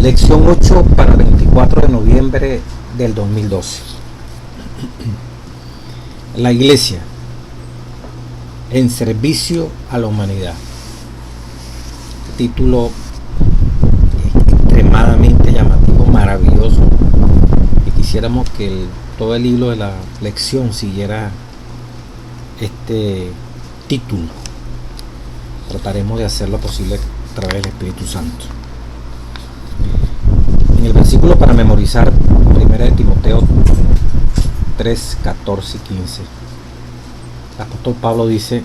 Lección 8 para el 24 de noviembre del 2012. La Iglesia en servicio a la humanidad. Título extremadamente llamativo, maravilloso. Y quisiéramos que todo el hilo de la lección siguiera este título. Trataremos de hacer lo posible a través del Espíritu Santo. En el versículo para memorizar, 1 de Timoteo 3, 14 y 15, el apóstol Pablo dice: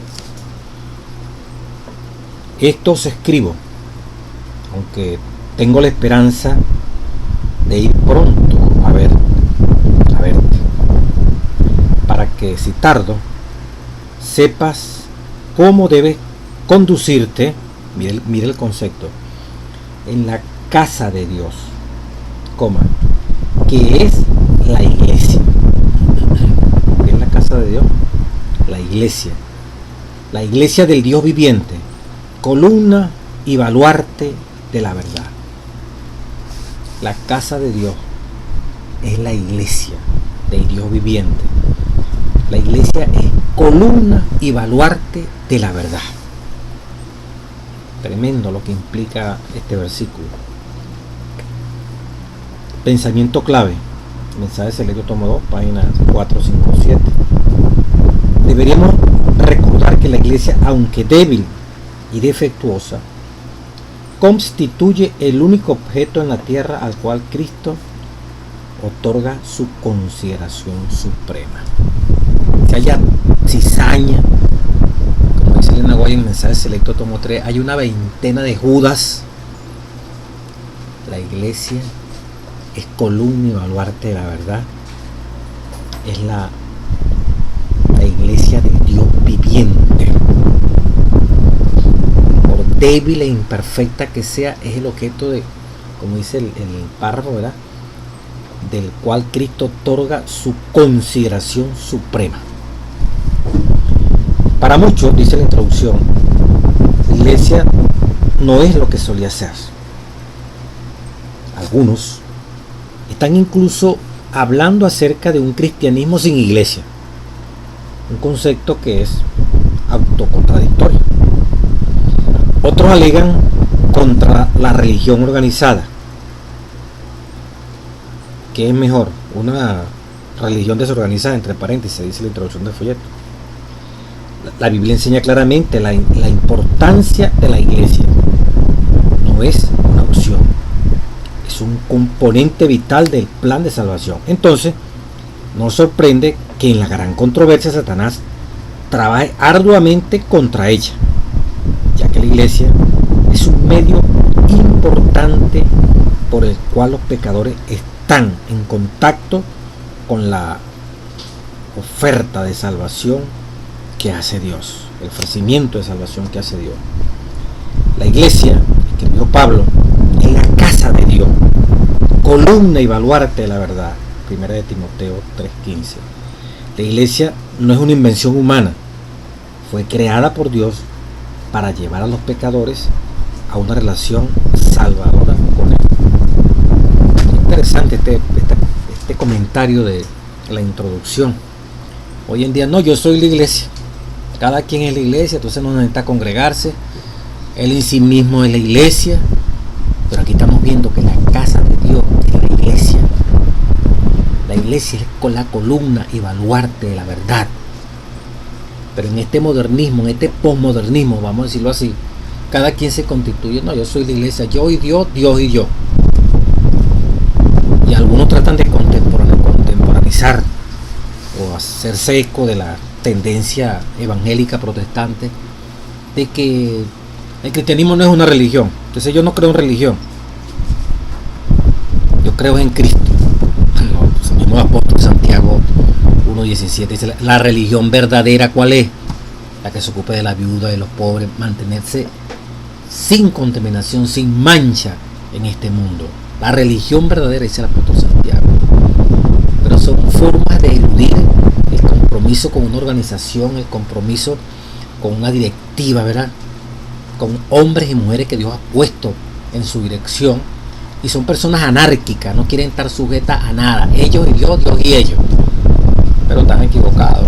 esto os escribo, aunque tengo la esperanza de ir pronto a verte, para que si tardo, sepas cómo debes conducirte, mire el concepto, en la casa de Dios, que es la iglesia. ¿Qué es la casa de Dios? La iglesia del Dios viviente, columna y baluarte de la verdad. La casa de Dios es la iglesia del Dios viviente. La iglesia es columna y baluarte de la verdad. Tremendo lo que implica este versículo. Pensamiento clave. Mensaje selecto tomo 2, páginas 4, 5, 7. Deberíamos recordar que la iglesia, aunque débil y defectuosa, constituye el único objeto en la tierra al cual Cristo otorga su consideración suprema. Si haya cizaña, como dice Elena White en mensaje selecto tomo 3, hay una veintena de Judas. La iglesia es columna y baluarte de la verdad. Es la iglesia de Dios viviente. Por débil e imperfecta que sea, es el objeto de, como dice el párrafo, ¿verdad?, del cual Cristo otorga su consideración suprema. Para muchos, dice la introducción, la iglesia no es lo que solía ser. Algunos están incluso hablando acerca de un cristianismo sin iglesia, un concepto que es autocontradictorio. Otros alegan contra la religión organizada. ¿Qué es mejor? Una religión desorganizada, entre paréntesis, dice la introducción del folleto. La Biblia enseña claramente la importancia de la iglesia. No es una opción, es un componente vital del plan de salvación. Entonces, no sorprende que en la gran controversia Satanás trabaje arduamente contra ella, ya que la iglesia es un medio importante por el cual los pecadores están en contacto con la oferta de salvación que hace Dios, el ofrecimiento de salvación que hace Dios. La iglesia, que dijo Pablo, es la casa de Dios, columna y baluarte de la verdad. 1 de Timoteo 3:15. La iglesia no es una invención humana, fue creada por Dios para llevar a los pecadores a una relación salvadora con Él. Interesante este comentario de la introducción. Hoy en día, no, yo soy la iglesia, cada quien es la iglesia, entonces no necesita congregarse, él en sí mismo es la iglesia. Pero aquí estamos viendo que la casa de Dios es la iglesia. La iglesia es con la columna y baluarte de la verdad. Pero en este modernismo, en este posmodernismo, vamos a decirlo así, cada quien se constituye, no, yo soy la iglesia, yo y Dios, Dios y yo. Y algunos tratan de contemporaneizar o hacerse eco de la tendencia evangélica protestante de que el cristianismo no es una religión. Entonces yo no creo en religión, yo creo en Cristo. El mismo apóstol Santiago 1:17 dice: la religión verdadera, ¿cuál es? La que se ocupe de la viuda, de los pobres, mantenerse sin contaminación, sin mancha en este mundo. La religión verdadera, dice el apóstol Santiago. Pero son formas de eludir el compromiso con una organización, el compromiso con una directiva, ¿verdad?, con hombres y mujeres que Dios ha puesto en su dirección Y son personas anárquicas, no quieren estar sujetas a nada. Ellos y Dios, Dios y ellos. Pero están equivocados.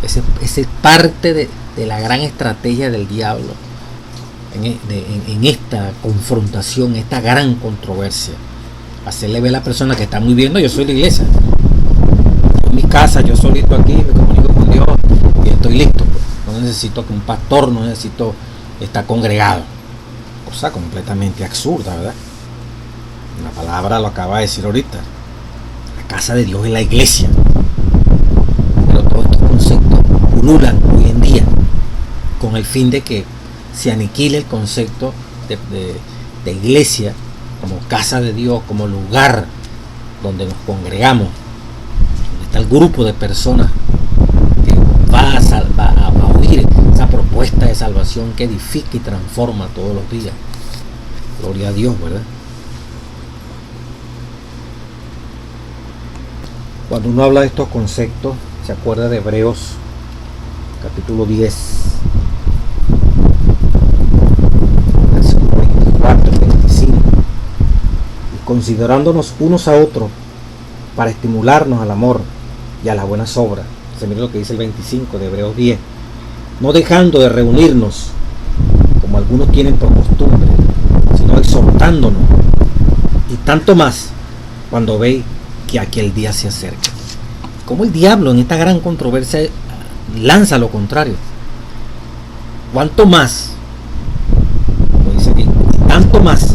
Esa es parte de la gran estrategia del diablo en esta confrontación, esta gran controversia. Hacerle ver a la persona que está muy bien, no, yo soy la iglesia. En mi casa, yo solito aquí, me comunico con Dios y estoy listo. No necesito que un pastor, no necesito estar congregado. Cosa completamente absurda, ¿verdad? La palabra lo acaba de decir ahorita. La casa de Dios es la iglesia. Pero todos estos conceptos pululan hoy en día con el fin de que se aniquile el concepto de iglesia como casa de Dios, como lugar donde nos congregamos, donde está el grupo de personas que va a oír esa propuesta de salvación que edifica y transforma todos los días. Gloria a Dios, ¿verdad? Cuando uno habla de estos conceptos, se acuerda de Hebreos capítulo 10, versículos 24 y 25. Y considerándonos unos a otros para estimularnos al amor y a las buenas obras. Se mira lo que dice el 25 de Hebreos 10. No dejando de reunirnos, como algunos tienen por costumbre, sino exhortándonos, y tanto más cuando veis que aquel día se acerca. Como el diablo en esta gran controversia lanza lo contrario. Cuanto más, como dice aquí, y tanto más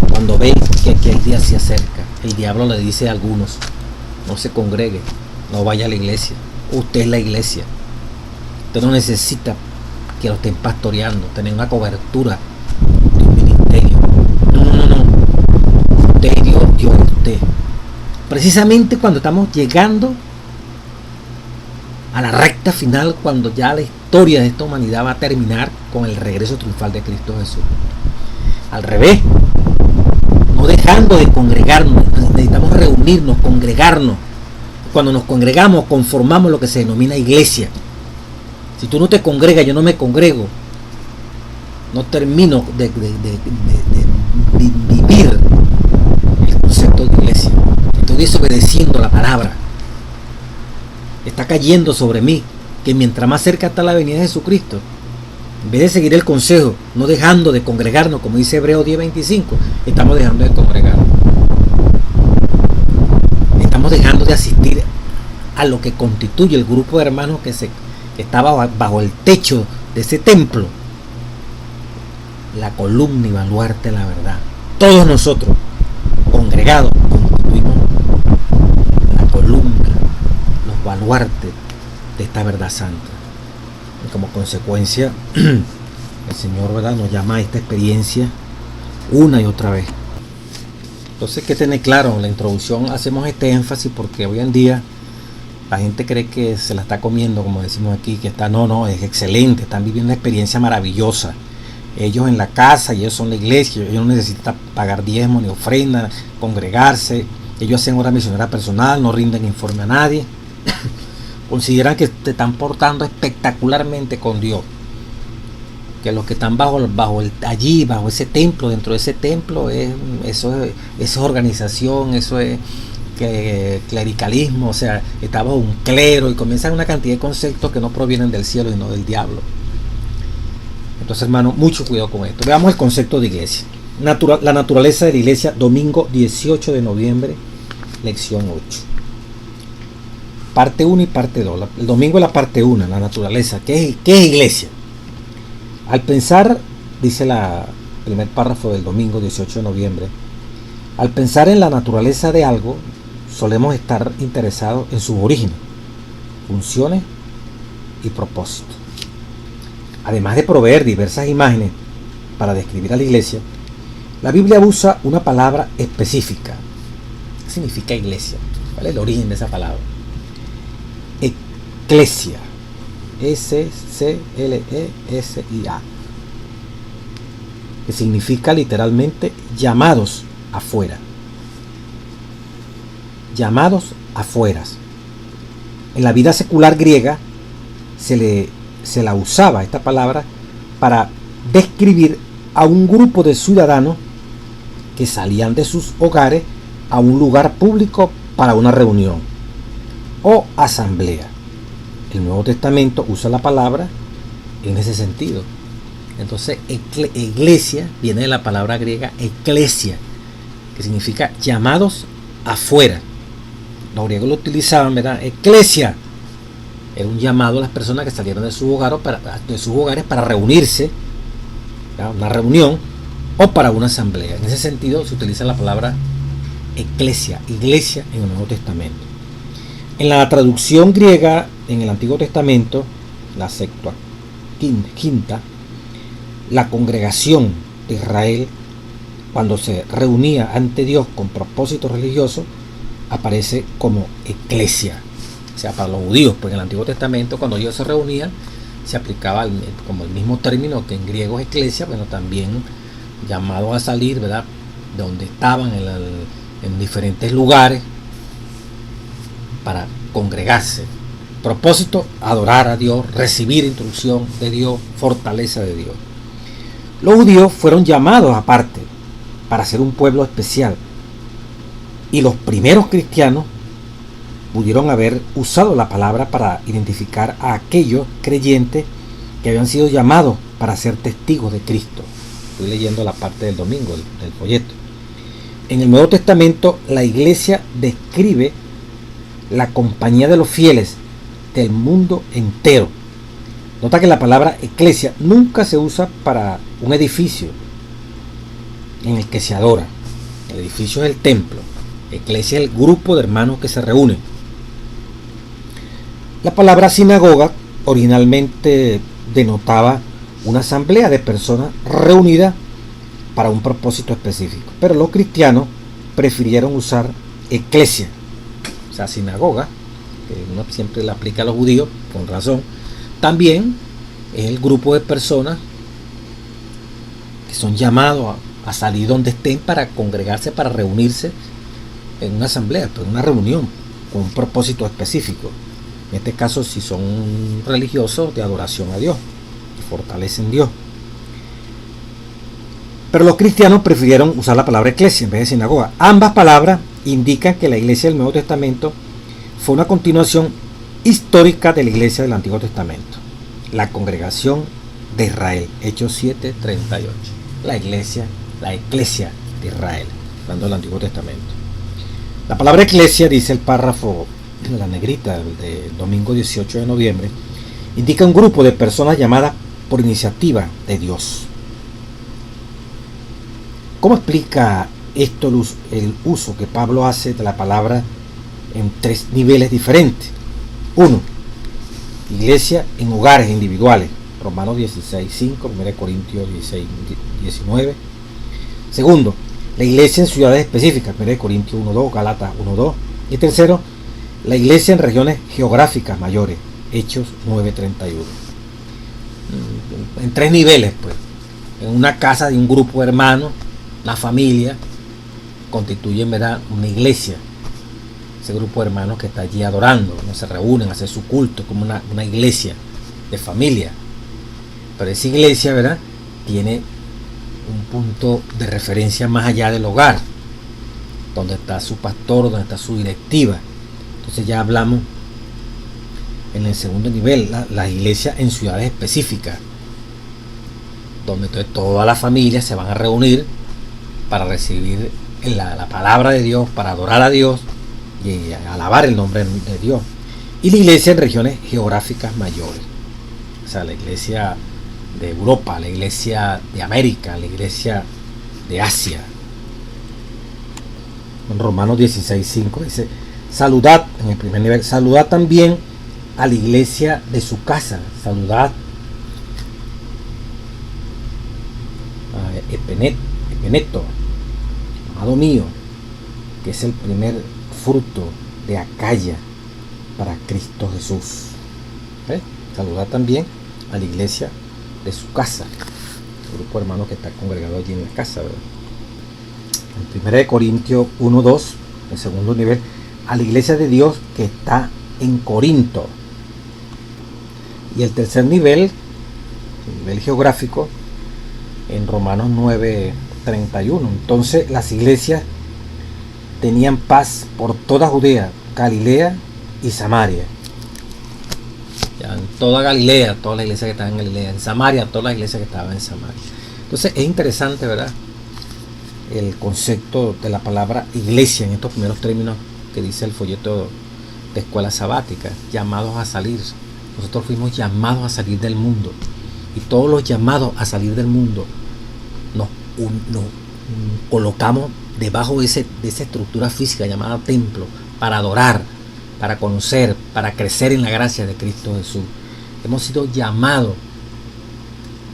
cuando veis que aquel día se acerca. El diablo le dice a algunos: no se congregue, no vaya a la iglesia, usted es la iglesia. Usted no necesita que lo estén pastoreando, tener una cobertura de un ministerio. No. Usted es Dios, Dios es usted. Precisamente cuando estamos llegando a la recta final, cuando ya la historia de esta humanidad va a terminar con el regreso triunfal de Cristo Jesús. Al revés, no dejando de congregarnos, necesitamos reunirnos, congregarnos. Cuando nos congregamos, conformamos lo que se denomina iglesia. Si tú no te congregas, yo no me congrego, no termino de vivir el concepto de iglesia. Estoy desobedeciendo la palabra. Está cayendo sobre mí que mientras más cerca está la venida de Jesucristo, en vez de seguir el consejo, no dejando de congregarnos, como dice Hebreos 10:25, estamos dejando de congregarnos. Estamos dejando de asistir a lo que constituye el grupo de hermanos que estaba bajo el techo de ese templo, la columna y baluarte de la verdad. Todos nosotros, congregados, constituimos la columna, los baluartes de esta verdad santa. Y como consecuencia, el Señor, ¿verdad?, nos llama a esta experiencia una y otra vez. Entonces hay que tener claro, en la introducción hacemos este énfasis porque hoy en día la gente cree que se la está comiendo, como decimos aquí, que está, no, es excelente, están viviendo una experiencia maravillosa. Ellos en la casa, y ellos son la iglesia, ellos no necesitan pagar diezmo ni ofrenda, congregarse, ellos hacen hora misionera personal, no rinden informe a nadie. Consideran que te están portando espectacularmente con Dios, que los que están bajo ese templo, dentro de ese templo, eso es organización, eso es clericalismo, o sea, está bajo un clero, y comienzan una cantidad de conceptos que no provienen del cielo y no del diablo. Entonces, hermano, mucho cuidado con esto. Veamos el concepto de iglesia. La naturaleza de la iglesia, domingo 18 de noviembre, lección 8. Parte 1 y parte 2. El domingo es la parte 1, la naturaleza. ¿Qué es iglesia? Al pensar, dice el primer párrafo del domingo 18 de noviembre, al pensar en la naturaleza de algo, solemos estar interesados en sus orígenes, funciones y propósitos. Además de proveer diversas imágenes para describir a la iglesia, la Biblia usa una palabra específica. ¿Qué significa iglesia? ¿Cuál es el origen de esa palabra? Eclesia. S-C-L-E-S-I-A. Que significa literalmente llamados afuera. Llamados afueras. En la vida secular griega se la usaba esta palabra para describir a un grupo de ciudadanos que salían de sus hogares a un lugar público para una reunión o asamblea. El Nuevo Testamento usa la palabra en ese sentido. Entonces, iglesia viene de la palabra griega eclesia, que significa llamados afuera. Los griegos lo utilizaban, ¿verdad? Eclesia era un llamado a las personas que salieron de sus hogares para reunirse, ¿verdad? Una reunión o para una asamblea. En ese sentido se utiliza la palabra eclesia, iglesia, en el Nuevo Testamento. En la traducción griega en el Antiguo Testamento, la Septuaginta, la congregación de Israel, cuando se reunía ante Dios con propósito religioso, aparece como eclesia. O sea, para los judíos, pues en el Antiguo Testamento, cuando ellos se reunían, se aplicaba como el mismo término que en griego es eclesia, pero también llamados a salir, ¿verdad?, de donde estaban en diferentes lugares para congregarse. Propósito, adorar a Dios, recibir instrucción de Dios, fortaleza de Dios. Los judíos fueron llamados aparte para ser un pueblo especial, y los primeros cristianos pudieron haber usado la palabra para identificar a aquellos creyentes que habían sido llamados para ser testigos de Cristo. Estoy leyendo la parte del domingo del folleto. En el Nuevo Testamento, la iglesia describe la compañía de los fieles del mundo entero. Nota que la palabra eclesia nunca se usa para un edificio en el que se adora. El edificio es el templo. Eclesia es el grupo de hermanos que se reúnen. La palabra sinagoga originalmente denotaba una asamblea de personas reunidas para un propósito específico, pero los cristianos prefirieron usar eclesia, o sea, sinagoga, que uno siempre la aplica a los judíos, con razón. También es el grupo de personas que son llamados a salir donde estén para congregarse, para reunirse en una asamblea, en una reunión con un propósito específico. En este caso, si son religiosos, de adoración a Dios, que fortalecen Dios. Pero los cristianos prefirieron usar la palabra eclesia en vez de sinagoga. Ambas palabras indican que la iglesia del Nuevo Testamento fue una continuación histórica de la iglesia del Antiguo Testamento. La congregación de Israel, Hechos 7:38. La eclesia de Israel, hablando del Antiguo Testamento. La palabra eclesia, dice el párrafo en la negrita del domingo 18 de noviembre, indica un grupo de personas llamadas por iniciativa de Dios. ¿Cómo explica esto el uso que Pablo hace de la palabra en tres niveles diferentes? 1. Iglesia en hogares individuales, Romanos 16:5, 1 Corintios 16:19. Segundo, la iglesia en ciudades específicas, 1 Corintios 1:2, Gálatas 1:2. Y tercero, la iglesia en regiones geográficas mayores, Hechos 9:31. En tres niveles, pues. En una casa de un grupo de hermanos, una familia, constituyen, ¿verdad?, una iglesia. Ese grupo de hermanos que está allí adorando, ¿no? Se reúnen a hacer su culto, como una iglesia de familia. Pero esa iglesia, ¿verdad?, tiene un punto de referencia más allá del hogar, donde está su pastor, donde está su directiva. Entonces ya hablamos en el segundo nivel, la iglesia en ciudades específicas, donde entonces todas las familias se van a reunir para recibir la palabra de Dios, para adorar a Dios y alabar el nombre de Dios. Y la iglesia en regiones geográficas mayores, o sea, la iglesia de Europa, la iglesia de América, la iglesia de Asia. En Romanos 16:5 dice: saludad, en el primer nivel, saludad también a la iglesia de su casa, saludad a Epeneto, amado mío, que es el primer fruto de Acaya para Cristo Jesús. Saludad también a la iglesia de su casa, el grupo de hermanos que está congregado allí en la casa, ¿verdad? En 1 Corintios 1:2, el segundo nivel, a la iglesia de Dios que está en Corinto. Y el tercer nivel, el nivel geográfico, en Romanos 9, 31. Entonces las iglesias tenían paz por toda Judea, Galilea y Samaria. Ya, en toda Galilea, todas las iglesias que estaban en Galilea, en Samaria, todas las iglesias que estaban en Samaria. Entonces es interesante, ¿verdad?, el concepto de la palabra iglesia en estos primeros términos que dice el folleto de escuela sabática, llamados a salir. Nosotros fuimos llamados a salir del mundo, y todos los llamados a salir del mundo nos colocamos debajo de esa estructura física llamada templo, para adorar, para conocer, para crecer en la gracia de Cristo Jesús. Hemos sido llamados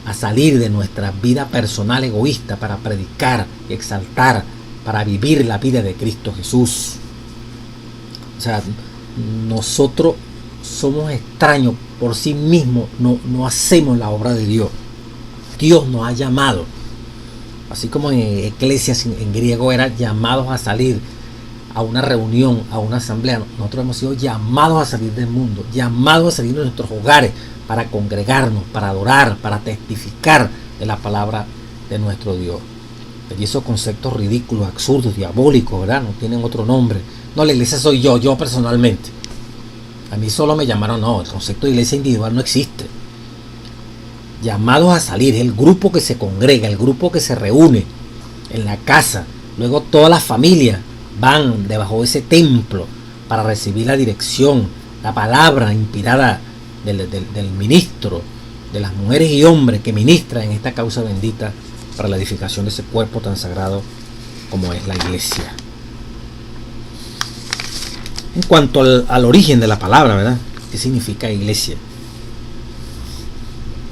a salir de nuestra vida personal egoísta para predicar y exaltar, para vivir la vida de Cristo Jesús. O sea, nosotros somos extraños por sí mismos, no hacemos la obra de Dios. Dios nos ha llamado, así como en eclesias en griego era llamados a salir a una reunión, a una asamblea. Nosotros hemos sido llamados a salir del mundo, llamados a salir de nuestros hogares para congregarnos, para adorar, para testificar de la palabra de nuestro Dios. Y esos conceptos ridículos, absurdos, diabólicos, ¿verdad?, no tienen otro nombre. No, la iglesia soy yo personalmente. A mí solo me llamaron. No, el concepto de iglesia individual no existe. Llamados a salir, el grupo que se congrega, el grupo que se reúne en la casa. Luego todas las familias van debajo de ese templo para recibir la dirección, la palabra inspirada del ministro, de las mujeres y hombres que ministran en esta causa bendita para la edificación de ese cuerpo tan sagrado como es la iglesia. En cuanto al origen de la palabra, ¿verdad?, ¿qué significa iglesia?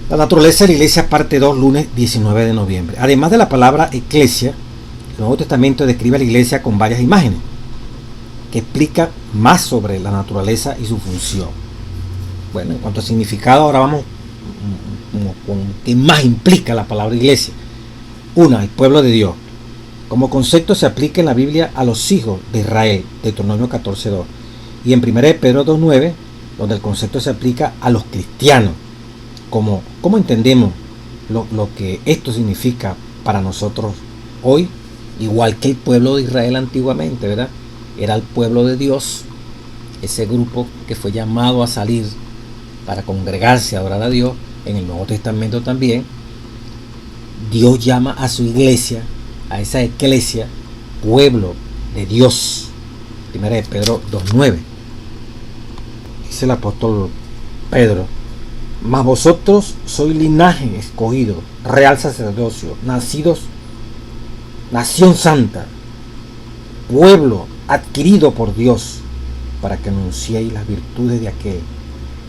La naturaleza de la iglesia, parte 2, lunes 19 de noviembre. Además de la palabra eclesia, el Nuevo Testamento describe a la iglesia con varias imágenes que explican más sobre la naturaleza y su función. Bueno, en cuanto a significado, ahora vamos con qué más implica la palabra iglesia. Una, el pueblo de Dios. Como concepto se aplica en la Biblia a los hijos de Israel, Deuteronomio 14:2, y en 1 Pedro 2:9, donde el concepto se aplica a los cristianos. ¿Cómo entendemos lo que esto significa para nosotros hoy? Igual que el pueblo de Israel antiguamente, ¿verdad? Era el pueblo de Dios, ese grupo que fue llamado a salir para congregarse, a adorar a Dios. En el Nuevo Testamento también Dios llama a su iglesia, a esa eclesia, pueblo de Dios. 1 Pedro 2:9. Dice el apóstol Pedro: mas vosotros sois linaje escogido, real sacerdocio, nación santa, pueblo adquirido por Dios, para que anunciéis las virtudes de aquel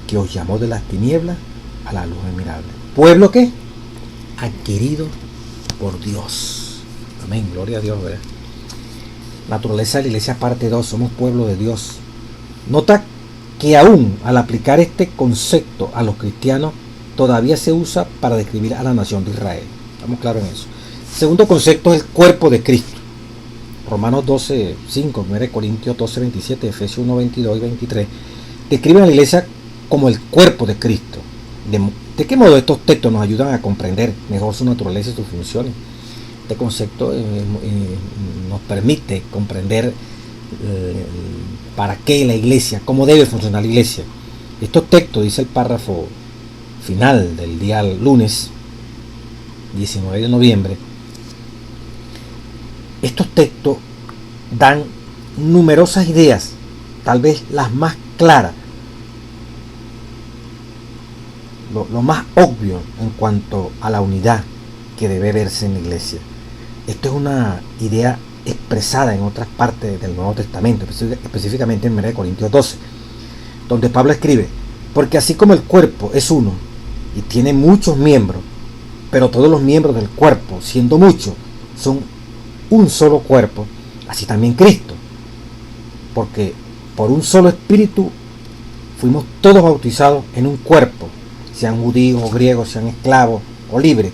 que os llamó de las tinieblas a la luz admirable. ¿Pueblo qué? Adquirido por Dios. Amén, gloria a Dios, ¿verdad? Naturaleza de la iglesia, parte 2, somos pueblo de Dios. Nota que aún al aplicar este concepto a los cristianos, todavía se usa para describir a la nación de Israel. Estamos claros en eso. Segundo concepto es el cuerpo de Cristo. Romanos 12:5, 1 Corintios 12:27, Efesios 1:22 y 23 describen a la iglesia como el cuerpo de Cristo. ¿De qué modo estos textos nos ayudan a comprender mejor su naturaleza y sus funciones? Este concepto nos permite comprender para qué la iglesia, cómo debe funcionar la iglesia. Estos textos, dice el párrafo final del día lunes 19 de noviembre, estos textos dan numerosas ideas, tal vez las más claras, lo más obvio en cuanto a la unidad que debe verse en la iglesia. Esto es una idea expresada en otras partes del Nuevo Testamento, específicamente en 1 Corintios 12, donde Pablo escribe: porque así como el cuerpo es uno y tiene muchos miembros, pero todos los miembros del cuerpo, siendo muchos, son un solo cuerpo, así también Cristo, porque por un solo espíritu fuimos todos bautizados en un cuerpo, sean judíos o griegos, sean esclavos o libres,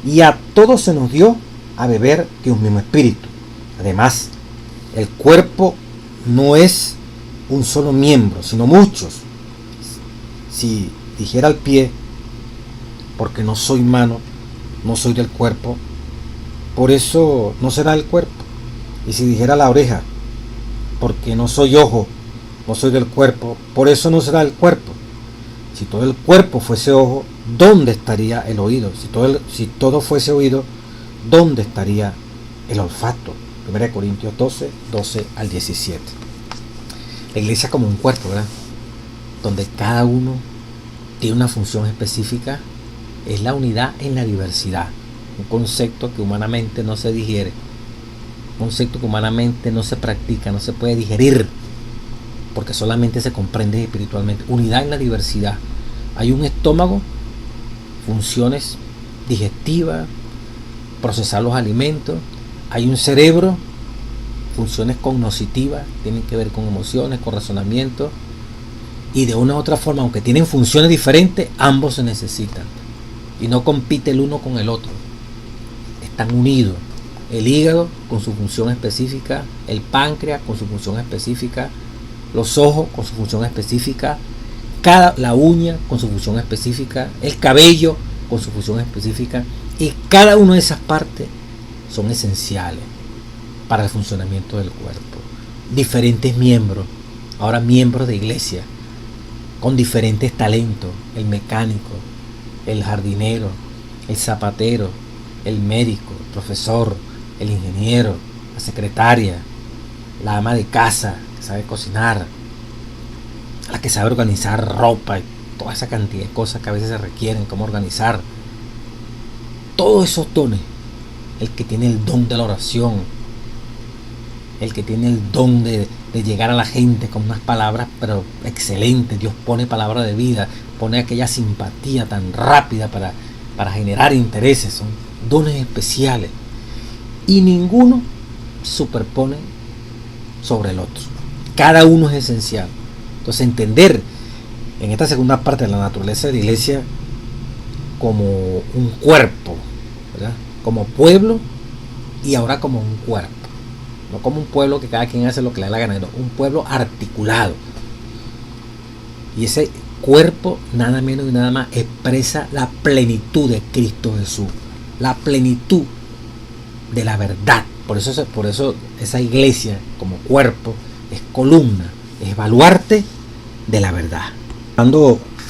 y a todos se nos dio a beber de un mismo espíritu. Además, el cuerpo no es un solo miembro, sino muchos. Si dijera al pie, porque no soy mano, no soy del cuerpo, por eso no será el cuerpo. Y si dijera la oreja, porque no soy ojo, no soy del cuerpo, por eso no será el cuerpo. Si todo el cuerpo fuese ojo, ¿dónde estaría el oído? Si todo fuese oído, ¿dónde estaría el olfato? 1 Corintios 12 al 17. La iglesia como un cuerpo, ¿verdad? Donde cada uno tiene una función específica, es la unidad en la diversidad. Un concepto que humanamente no se digiere, un concepto que humanamente no se practica, no se puede digerir, porque solamente se comprende espiritualmente. Unidad en la diversidad. Hay un estómago, funciones digestivas, procesar los alimentos. Hay un cerebro, funciones cognitivas, tienen que ver con emociones, con razonamiento. Y de una u otra forma, aunque tienen funciones diferentes, ambos se necesitan. Y no compite el uno con el otro. Están unidos. El hígado con su función específica, el páncreas con su función específica, los ojos con su función específica, la uña con su función específica, el cabello con su función específica, y cada una de esas partes son esenciales para el funcionamiento del cuerpo. Diferentes miembros, ahora miembros de iglesia, con diferentes talentos: el mecánico, el jardinero, el zapatero, el médico, el profesor, el ingeniero, la secretaria, la ama de casa que sabe cocinar, la que sabe organizar ropa y toda esa cantidad de cosas que a veces se requieren, cómo organizar. Todos esos dones, el que tiene el don de la oración, el que tiene el don de llegar a la gente con unas palabras pero excelentes. Dios pone palabra de vida, pone aquella simpatía tan rápida para generar intereses. Son dones especiales y ninguno superpone sobre el otro. Cada uno es esencial. Entonces, entender en esta segunda parte de la naturaleza de la iglesia como un cuerpo, ¿verdad? Como pueblo, y ahora como un cuerpo. No como un pueblo que cada quien hace lo que le da la gana, no, un pueblo articulado. Y ese cuerpo, nada menos y nada más, expresa la plenitud de Cristo Jesús, la plenitud de la verdad. Por eso esa iglesia como cuerpo es columna, es baluarte de la verdad.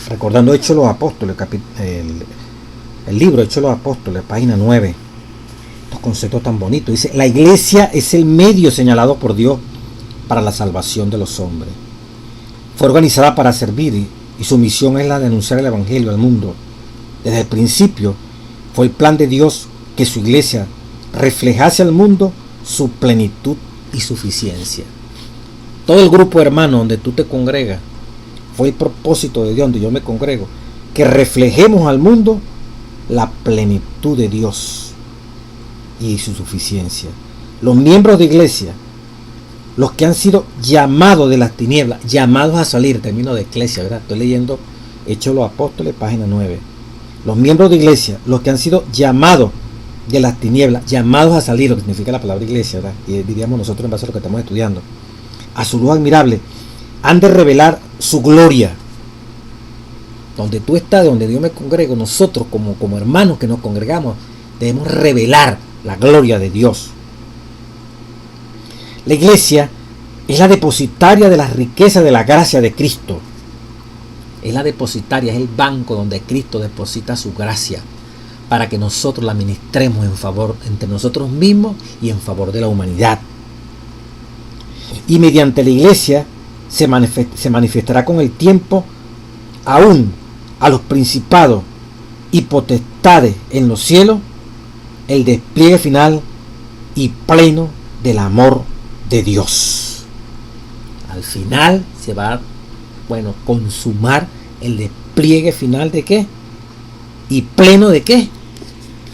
Recordando Hechos de los Apóstoles, el libro Hechos de los Apóstoles, página 9. Estos conceptos tan bonitos. Dice: la iglesia es el medio señalado por Dios para la salvación de los hombres. Fue organizada para servir y su misión es la de anunciar el evangelio al mundo. Desde el principio fue el plan de Dios que su iglesia reflejase al mundo su plenitud y suficiencia. Todo el grupo hermano donde tú te congregas, fue el propósito de Dios donde yo me congrego, que reflejemos al mundo la plenitud de Dios y su suficiencia. Los miembros de iglesia, los que han sido llamados de las tinieblas, llamados a salir, término de iglesia, ¿verdad? Estoy leyendo Hechos de los Apóstoles, página 9. Los miembros de iglesia, los que han sido llamados de las tinieblas, llamados a salir, lo que significa la palabra iglesia, ¿verdad? Y diríamos nosotros en base a lo que estamos estudiando, a su luz admirable, han de revelar su gloria. Donde tú estás, donde yo me congrego, nosotros como hermanos que nos congregamos, debemos revelar la gloria de Dios. La iglesia es la depositaria de las riquezas de la gracia de Cristo. Es la depositaria, es el banco donde Cristo deposita su gracia para que nosotros la ministremos en favor entre nosotros mismos y en favor de la humanidad. Y mediante la iglesia se manifestará con el tiempo aún a los principados y potestades en los cielos el despliegue final y pleno del amor de Dios. Al final se va a consumar el despliegue final de ¿qué? Y pleno de ¿qué?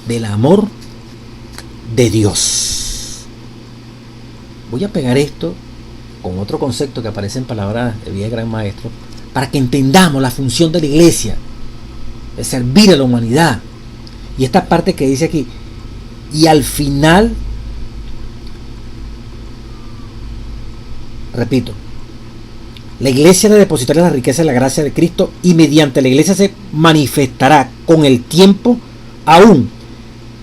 Del amor de Dios. Voy a pegar esto con otro concepto que aparece en palabras de Vida Gran Maestro, para que entendamos la función de la iglesia, de servir a la humanidad. Y esta parte que dice aquí: y al final, repito, la iglesia le depositará la riqueza de la gracia de Cristo, y mediante la iglesia se manifestará con el tiempo aún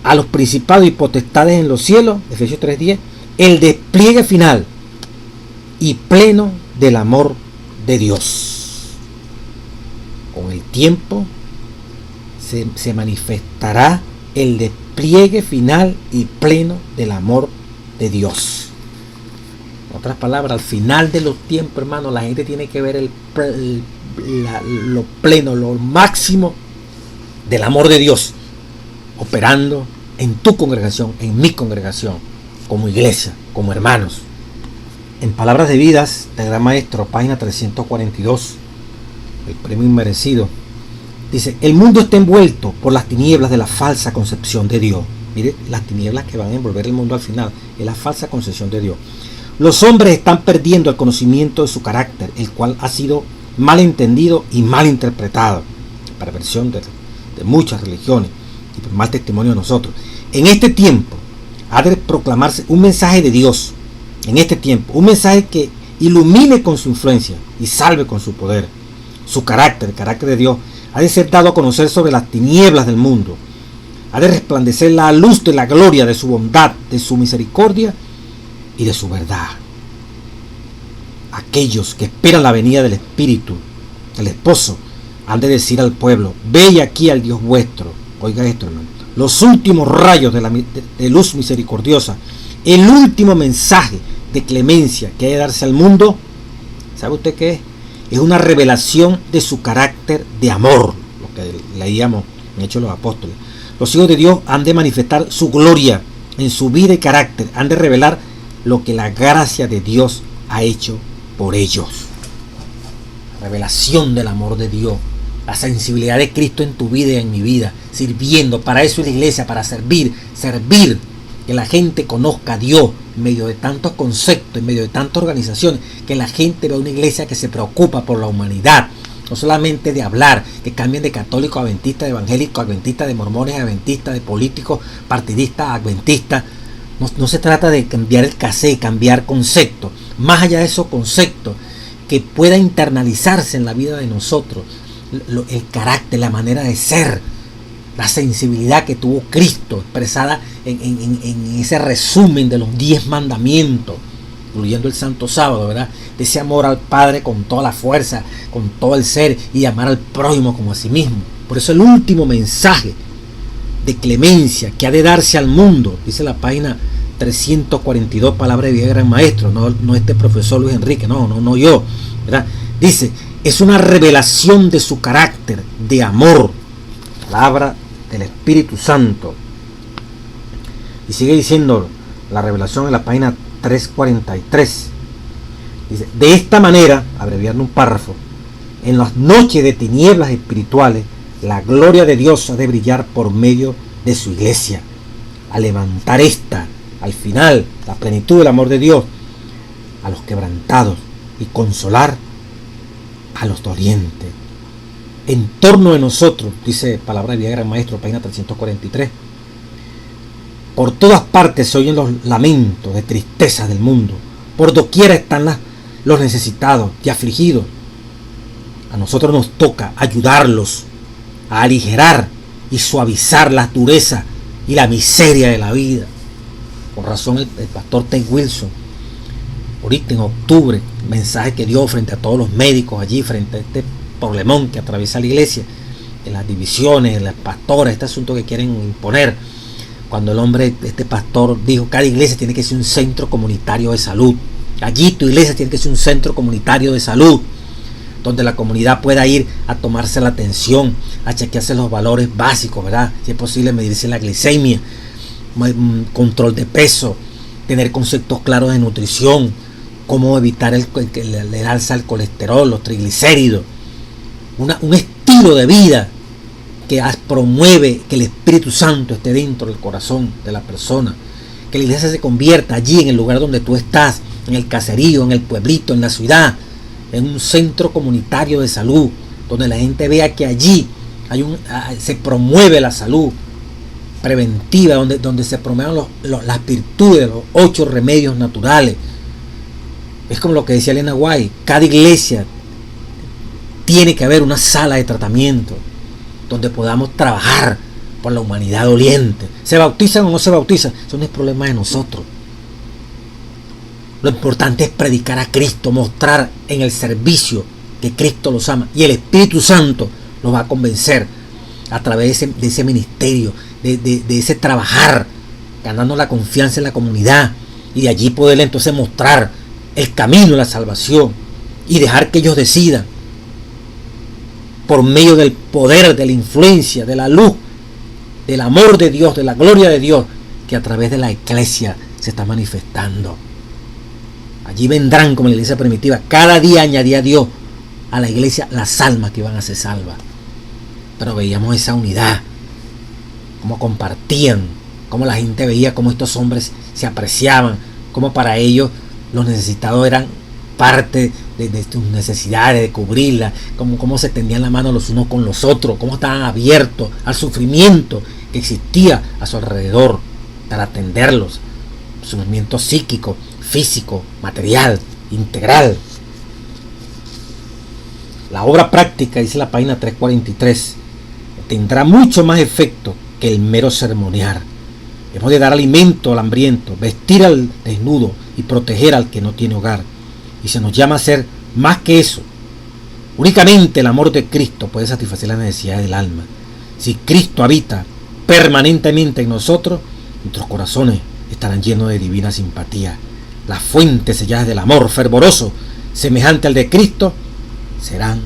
a los principados y potestades en los cielos, Efesios 3:10, el despliegue final y pleno del amor de Dios. Con el tiempo se manifestará el despliegue final y pleno del amor de Dios. En otras palabras, al final de los tiempos, hermano, la gente tiene que ver lo pleno, lo máximo del amor de Dios operando en tu congregación, en mi congregación, como iglesia, como hermanos. En Palabras de Vidas, del Gran Maestro, página 342, el premio inmerecido, dice: el mundo está envuelto por las tinieblas de la falsa concepción de Dios. Mire, las tinieblas que van a envolver el mundo al final es la falsa concepción de Dios. Los hombres están perdiendo el conocimiento de su carácter, el cual ha sido mal entendido y mal interpretado, perversión de muchas religiones y por mal testimonio de nosotros. En este tiempo ha de proclamarse un mensaje de Dios, en este tiempo, un mensaje que ilumine con su influencia y salve con su poder. Su carácter, el carácter de Dios, ha de ser dado a conocer sobre las tinieblas del mundo. Ha de resplandecer la luz de la gloria de su bondad, de su misericordia y de su verdad. Aquellos que esperan la venida del Espíritu, el Esposo, han de decir al pueblo: ve aquí al Dios vuestro. Oiga esto, hermano. Los últimos rayos de luz misericordiosa, el último mensaje de clemencia que hay de darse al mundo, ¿sabe usted qué es? Es una revelación de su carácter de amor, lo que leíamos en Hechos de los Apóstoles. Los hijos de Dios han de manifestar su gloria en su vida y carácter, han de revelar lo que la gracia de Dios ha hecho por ellos. Revelación del amor de Dios, la sensibilidad de Cristo en tu vida y en mi vida, sirviendo. Para eso es la iglesia, para servir, que la gente conozca a Dios en medio de tantos conceptos, en medio de tantas organizaciones, que la gente vea una iglesia que se preocupa por la humanidad, no solamente de hablar, que cambien de católico a adventista, de evangélico a adventista, de mormones a adventista, de políticos partidistas a adventista. No se trata de cambiar el cassette, cambiar conceptos, más allá de esos conceptos, que pueda internalizarse en la vida de nosotros, el carácter, la manera de ser, la sensibilidad que tuvo Cristo expresada en ese resumen de los 10 mandamientos, incluyendo el Santo Sábado, ¿verdad? De ese amor al Padre con toda la fuerza, con todo el ser, y amar al prójimo como a sí mismo. Por eso el último mensaje de clemencia que ha de darse al mundo, dice la página 342, Palabra de Vida, Gran Maestro, no este profesor Luis Enrique, no yo, ¿verdad? Dice: es una revelación de su carácter de amor, palabra del Espíritu Santo. Y sigue diciendo la revelación en la página 343. Dice: de esta manera, abreviando un párrafo, en las noches de tinieblas espirituales, la gloria de Dios ha de brillar por medio de su iglesia, a levantar al final, la plenitud del amor de Dios a los quebrantados y consolar a los dolientes. En torno de nosotros, dice Palabra de Vida, Gran Maestro, página 343, por todas partes se oyen los lamentos de tristeza del mundo. Por doquiera están los necesitados y afligidos. A nosotros nos toca ayudarlos a aligerar y suavizar la dureza y la miseria de la vida. Con razón el pastor Ted Wilson, ahorita en octubre, mensaje que dio frente a todos los médicos allí, frente a este problemón que atraviesa la iglesia, en las divisiones, en las pastoras, este asunto que quieren imponer. Cuando el hombre, este pastor, dijo: cada iglesia tiene que ser un centro comunitario de salud. Allí tu iglesia tiene que ser un centro comunitario de salud, donde la comunidad pueda ir a tomarse la atención, a chequearse los valores básicos, ¿verdad? Si es posible, medirse la glicemia, control de peso, tener conceptos claros de nutrición, cómo evitar el alza del colesterol, los triglicéridos, un estilo de vida que promueve que el Espíritu Santo esté dentro del corazón de la persona, que la iglesia se convierta allí en el lugar donde tú estás, en el caserío, en el pueblito, en la ciudad, en un centro comunitario de salud, donde la gente vea que allí se promueve la salud preventiva, donde se promueven las virtudes, los 8 remedios naturales. Es como lo que decía Elena White: cada iglesia tiene que haber una sala de tratamiento donde podamos trabajar por la humanidad doliente. ¿Se bautizan o no se bautizan? Eso no es problema de nosotros. Lo importante es predicar a Cristo, mostrar en el servicio que Cristo los ama. Y el Espíritu Santo los va a convencer a través de ese ministerio, de ese trabajar, ganando la confianza en la comunidad. Y de allí poder entonces mostrar el camino de la salvación y dejar que ellos decidan por medio del poder, de la influencia, de la luz, del amor de Dios, de la gloria de Dios, que a través de la iglesia se está manifestando. Allí vendrán, como la iglesia primitiva, cada día añadía Dios a la iglesia las almas que iban a ser salvas. Pero veíamos esa unidad, cómo compartían, cómo la gente veía cómo estos hombres se apreciaban, cómo para ellos los necesitados eran parte de sus necesidades, de cubrirlas, cómo se tendían la mano los unos con los otros, cómo estaban abiertos al sufrimiento que existía a su alrededor para atenderlos, sufrimiento psíquico, físico, material, integral. La obra práctica, dice la página 343, tendrá mucho más efecto que el mero ceremoniar. Hemos de dar alimento al hambriento, vestir al desnudo y proteger al que no tiene hogar. Y se nos llama a ser más que eso. Únicamente el amor de Cristo puede satisfacer las necesidades del alma. Si Cristo habita permanentemente en nosotros, nuestros corazones estarán llenos de divina simpatía. Las fuentes selladas del amor fervoroso, semejante al de Cristo, serán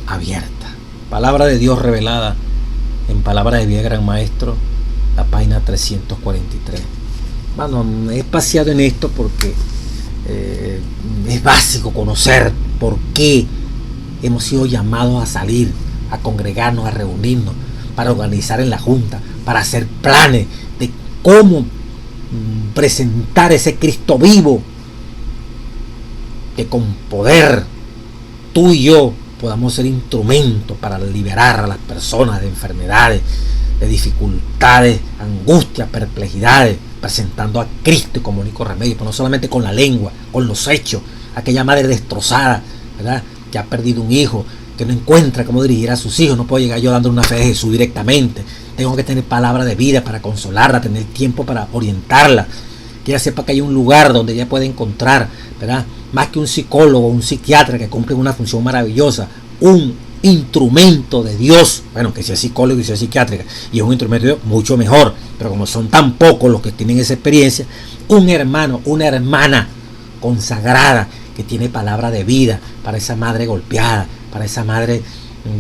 abiertas. Palabra de Dios revelada en palabra de vida Gran Maestro, la página 343. Bueno, he paseado en esto porque es básico conocer por qué hemos sido llamados a salir, a congregarnos, a reunirnos, para organizar en la junta, para hacer planes de cómo presentar ese Cristo vivo, que con poder tú y yo podamos ser instrumentos para liberar a las personas de enfermedades, de dificultades, angustias, perplejidades, presentando a Cristo como único remedio, pero no solamente con la lengua, con los hechos. Aquella madre destrozada, ¿verdad?, que ha perdido un hijo, que no encuentra cómo dirigir a sus hijos. No puedo llegar yo dando una fe de Jesús directamente. Tengo que tener palabra de vida para consolarla, tener tiempo para orientarla, que ella sepa que hay un lugar donde ella puede encontrar, ¿verdad?, más que un psicólogo, un psiquiatra que cumple una función maravillosa, un instrumento de Dios. Bueno, que sea psicólogo y sea psiquiátrica, y es un instrumento de Dios, mucho mejor. Pero como son tan pocos los que tienen esa experiencia, un hermano, una hermana consagrada que tiene palabra de vida para esa madre golpeada, para esa madre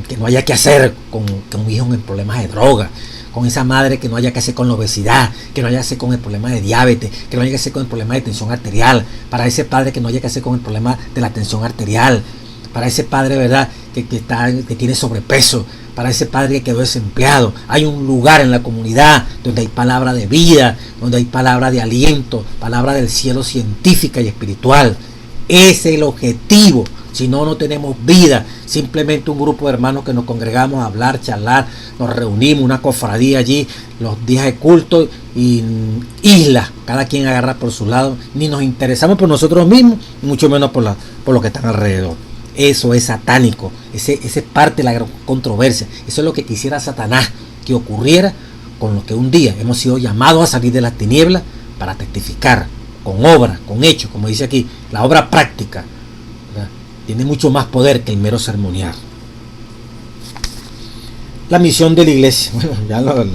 que no haya que hacer con un hijo en problemas de droga, con esa madre que no haya que hacer con la obesidad, que no haya que hacer con el problema de diabetes, que no haya que hacer con el problema de tensión arterial, para ese padre que no haya que hacer con el problema de la tensión arterial, para ese padre, ¿verdad?, que tiene sobrepeso, para ese padre que quedó desempleado. Hay un lugar en la comunidad donde hay palabra de vida, donde hay palabra de aliento, palabra del cielo científica y espiritual. Ese es el objetivo. Si no, no tenemos vida. Simplemente un grupo de hermanos que nos congregamos a hablar, charlar, nos reunimos, una cofradía allí, los días de culto y islas, cada quien agarra por su lado. Ni nos interesamos por nosotros mismos, mucho menos por los que están alrededor. Eso es satánico. Ese es parte de la gran controversia. Eso es lo que quisiera Satanás que ocurriera con los que un día hemos sido llamados a salir de las tinieblas para testificar con obras, con hechos, como dice aquí, la obra práctica, ¿verdad?, tiene mucho más poder que el mero ceremoniar. La misión de la iglesia, bueno, ya lo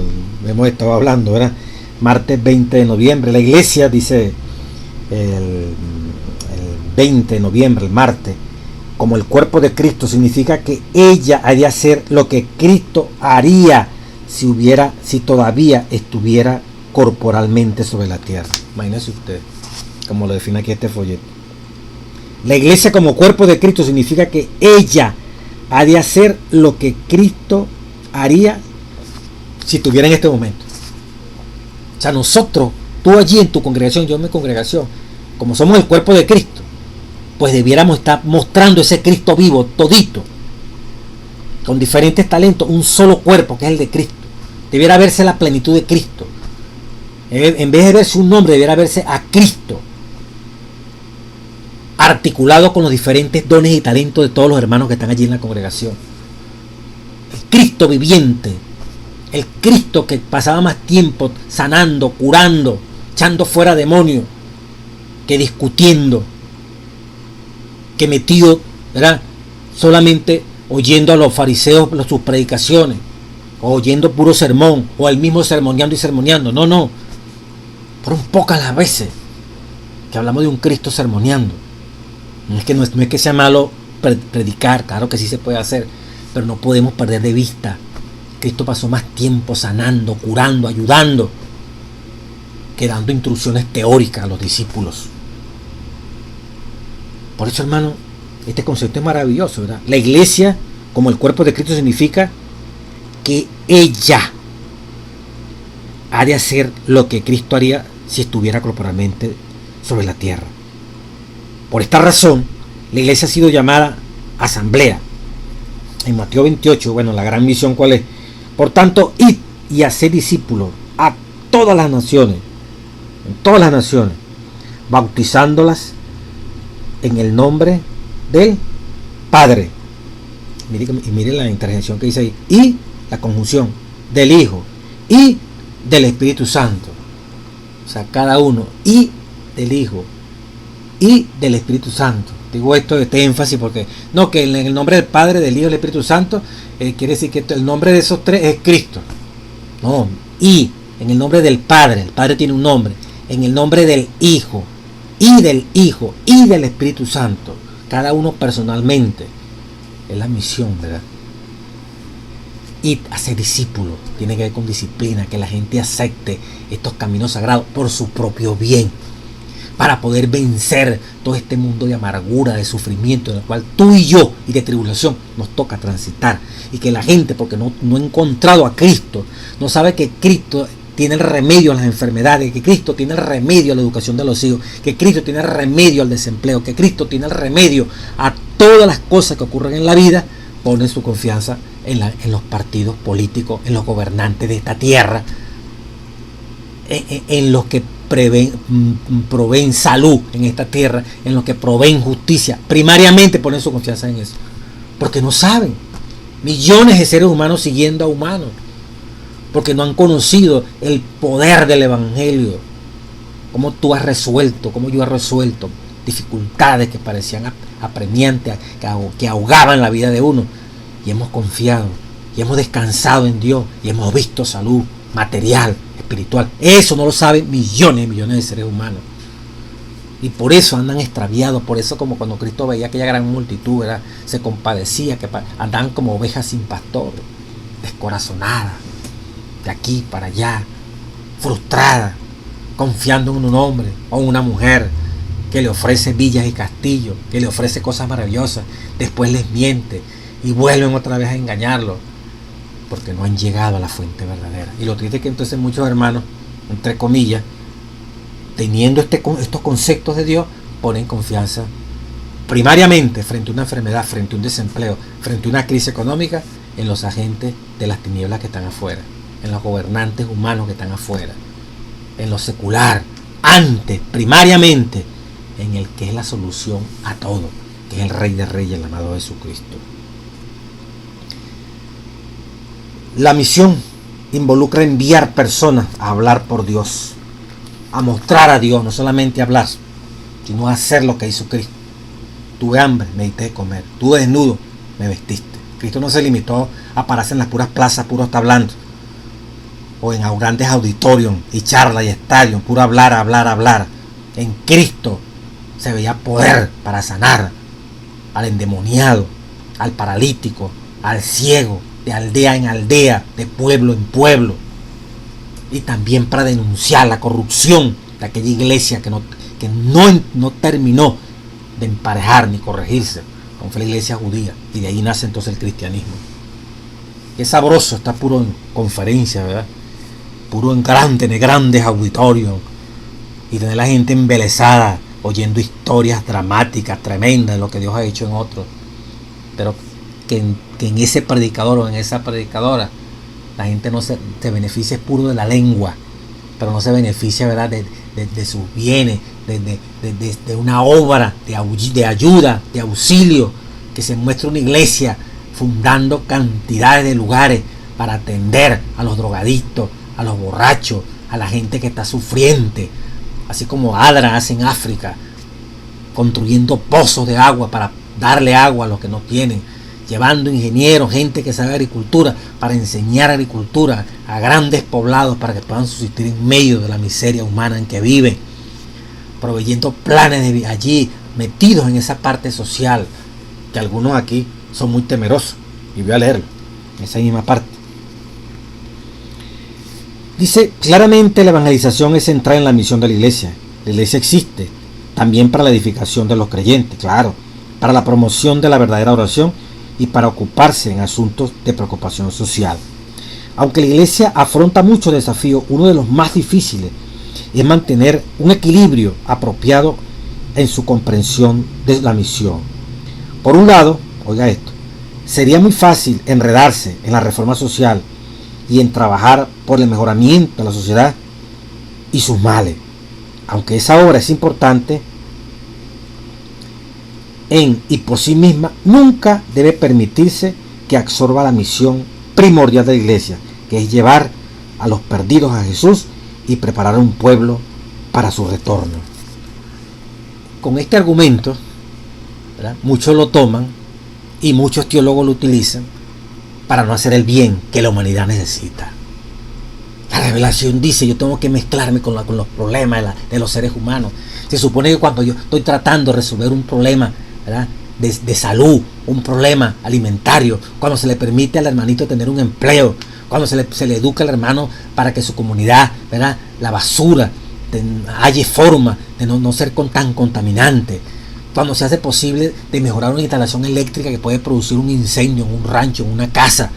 hemos estado hablando, ¿verdad? Martes 20 de noviembre, la iglesia, dice el 20 de noviembre, el martes, como el cuerpo de Cristo, significa que ella haría hacer lo que Cristo haría si todavía estuviera corporalmente sobre la tierra. Imagínense usted, como lo define aquí este folleto. La iglesia como cuerpo de Cristo significa que ella ha de hacer lo que Cristo haría si estuviera en este momento. O sea, nosotros, tú allí en tu congregación, yo en mi congregación, como somos el cuerpo de Cristo, pues debiéramos estar mostrando ese Cristo vivo, todito, con diferentes talentos, un solo cuerpo que es el de Cristo. Debiera verse la plenitud de Cristo. En vez de verse un nombre, debiera verse a Cristo articulado con los diferentes dones y talentos de todos los hermanos que están allí en la congregación. El Cristo viviente El Cristo que pasaba más tiempo sanando, curando, echando fuera demonios, que discutiendo, que metido, ¿verdad?, solamente oyendo a los fariseos sus predicaciones, o oyendo puro sermón, o el mismo sermoneando y sermoneando. No. Fueron pocas las veces que hablamos de un Cristo sermoneando. No es que sea malo predicar, claro que sí se puede hacer, pero no podemos perder de vista. Cristo pasó más tiempo sanando, curando, ayudando, que dando instrucciones teóricas a los discípulos. Por eso, hermano, este concepto es maravilloso, ¿verdad? La iglesia, como el cuerpo de Cristo, significa que ella ha de hacer lo que Cristo haría si estuviera corporalmente sobre la tierra. Por esta razón, la iglesia ha sido llamada asamblea. En Mateo 28, bueno, la gran misión, ¿cuál es? Por tanto, id y haced discípulos a todas las naciones, bautizándolas en el nombre del Padre. Mire la interjección que dice ahí. Y la conjunción del Hijo y del Espíritu Santo. O sea, cada uno. Y del Hijo y del Espíritu Santo. Digo este énfasis porque no, que en el nombre del Padre, del Hijo y del Espíritu Santo quiere decir que el nombre de esos tres es Cristo. No, y en el nombre del Padre, el Padre tiene un nombre, en el nombre del Hijo y del Espíritu Santo, cada uno personalmente. Es la misión, ¿verdad? Y hacer discípulos tiene que ver con disciplina, que la gente acepte estos caminos sagrados por su propio bien, para poder vencer todo este mundo de amargura, de sufrimiento, en el cual tú y yo, y de tribulación, nos toca transitar. Y que la gente, porque no ha encontrado a Cristo, no sabe que Cristo tiene el remedio a las enfermedades, que Cristo tiene el remedio a la educación de los hijos, que Cristo tiene el remedio al desempleo, que Cristo tiene el remedio a todas las cosas que ocurren en la vida, pone su confianza en los partidos políticos, en los gobernantes de esta tierra, en los que proveen salud en esta tierra, en los que proveen justicia. Primariamente ponen su confianza en eso, porque no saben. Millones de seres humanos siguiendo a humanos, porque no han conocido el poder del Evangelio. Cómo tú has resuelto, cómo yo he resuelto dificultades que parecían apremiantes, que ahogaban la vida de uno, y hemos confiado, y hemos descansado en Dios, y hemos visto salud material, espiritual. Eso no lo saben millones de seres humanos, y por eso andan extraviados. Por eso, como cuando Cristo veía aquella gran multitud, ¿verdad?, se compadecía, que andaban como ovejas sin pastor, descorazonadas, de aquí para allá, frustradas, confiando en un hombre o en una mujer que le ofrece villas y castillos, que le ofrece cosas maravillosas, después les miente y vuelven otra vez a engañarlo, porque no han llegado a la fuente verdadera. Y lo triste es que entonces muchos hermanos, entre comillas, teniendo estos conceptos de Dios, ponen confianza primariamente frente a una enfermedad, frente a un desempleo, frente a una crisis económica, en los agentes de las tinieblas que están afuera, en los gobernantes humanos que están afuera, en lo secular, antes, primariamente, en el que es la solución a todo, que es el Rey de Reyes, el amado Jesucristo. La misión involucra enviar personas a hablar por Dios, a mostrar a Dios, no solamente hablar, sino a hacer lo que hizo Cristo. Tuve hambre, me diste de comer. Tuve desnudo, me vestiste. Cristo no se limitó a pararse en las puras plazas, puro estar hablando, o en grandes auditorios y charlas y estadios, puro hablar. En Cristo se veía poder para sanar al endemoniado, al paralítico, al ciego, de aldea en aldea, de pueblo en pueblo, y también para denunciar la corrupción de aquella iglesia que no terminó de emparejar ni corregirse, como fue la iglesia judía, y de ahí nace entonces el cristianismo. Qué sabroso está puro en conferencias, ¿verdad?, puro en grandes auditorios, y tener la gente embelesada oyendo historias dramáticas, tremendas de lo que Dios ha hecho en otros, pero que en ese predicador o en esa predicadora la gente no se beneficia, es puro de la lengua, pero no se beneficia, ¿verdad?, de sus bienes, de una obra de ayuda, de auxilio, que se muestra una iglesia fundando cantidades de lugares para atender a los drogadictos, a los borrachos, a la gente que está sufriente, así como ADRA hace en África, construyendo pozos de agua para darle agua a los que no tienen, llevando ingenieros, gente que sabe agricultura, para enseñar agricultura a grandes poblados para que puedan subsistir en medio de la miseria humana en que viven, proveyendo planes de allí, metidos en esa parte social, que algunos aquí son muy temerosos, y voy a leerlo, esa misma parte. Dice, claramente la evangelización es central en la misión de la iglesia. La iglesia existe también para la edificación de los creyentes, claro, para la promoción de la verdadera oración y para ocuparse en asuntos de preocupación social. Aunque la iglesia afronta muchos desafíos, uno de los más difíciles es mantener un equilibrio apropiado en su comprensión de la misión. Por un lado, oiga esto, sería muy fácil enredarse en la reforma social y en trabajar por el mejoramiento de la sociedad y sus males. Aunque esa obra es importante en y por sí misma, nunca debe permitirse que absorba la misión primordial de la iglesia, que es llevar a los perdidos a Jesús y preparar a un pueblo para su retorno. Con este argumento, ¿verdad?, muchos lo toman y muchos teólogos lo utilizan para no hacer el bien que la humanidad necesita. La revelación dice, yo tengo que mezclarme con los problemas de los seres humanos. Se supone que cuando yo estoy tratando de resolver un problema, ¿verdad?, de salud, un problema alimentario, cuando se le permite al hermanito tener un empleo, cuando se le educa al hermano para que su comunidad, ¿verdad?, la basura halle forma de no ser tan contaminante, cuando se hace posible de mejorar una instalación eléctrica que puede producir un incendio en un rancho, en una casa,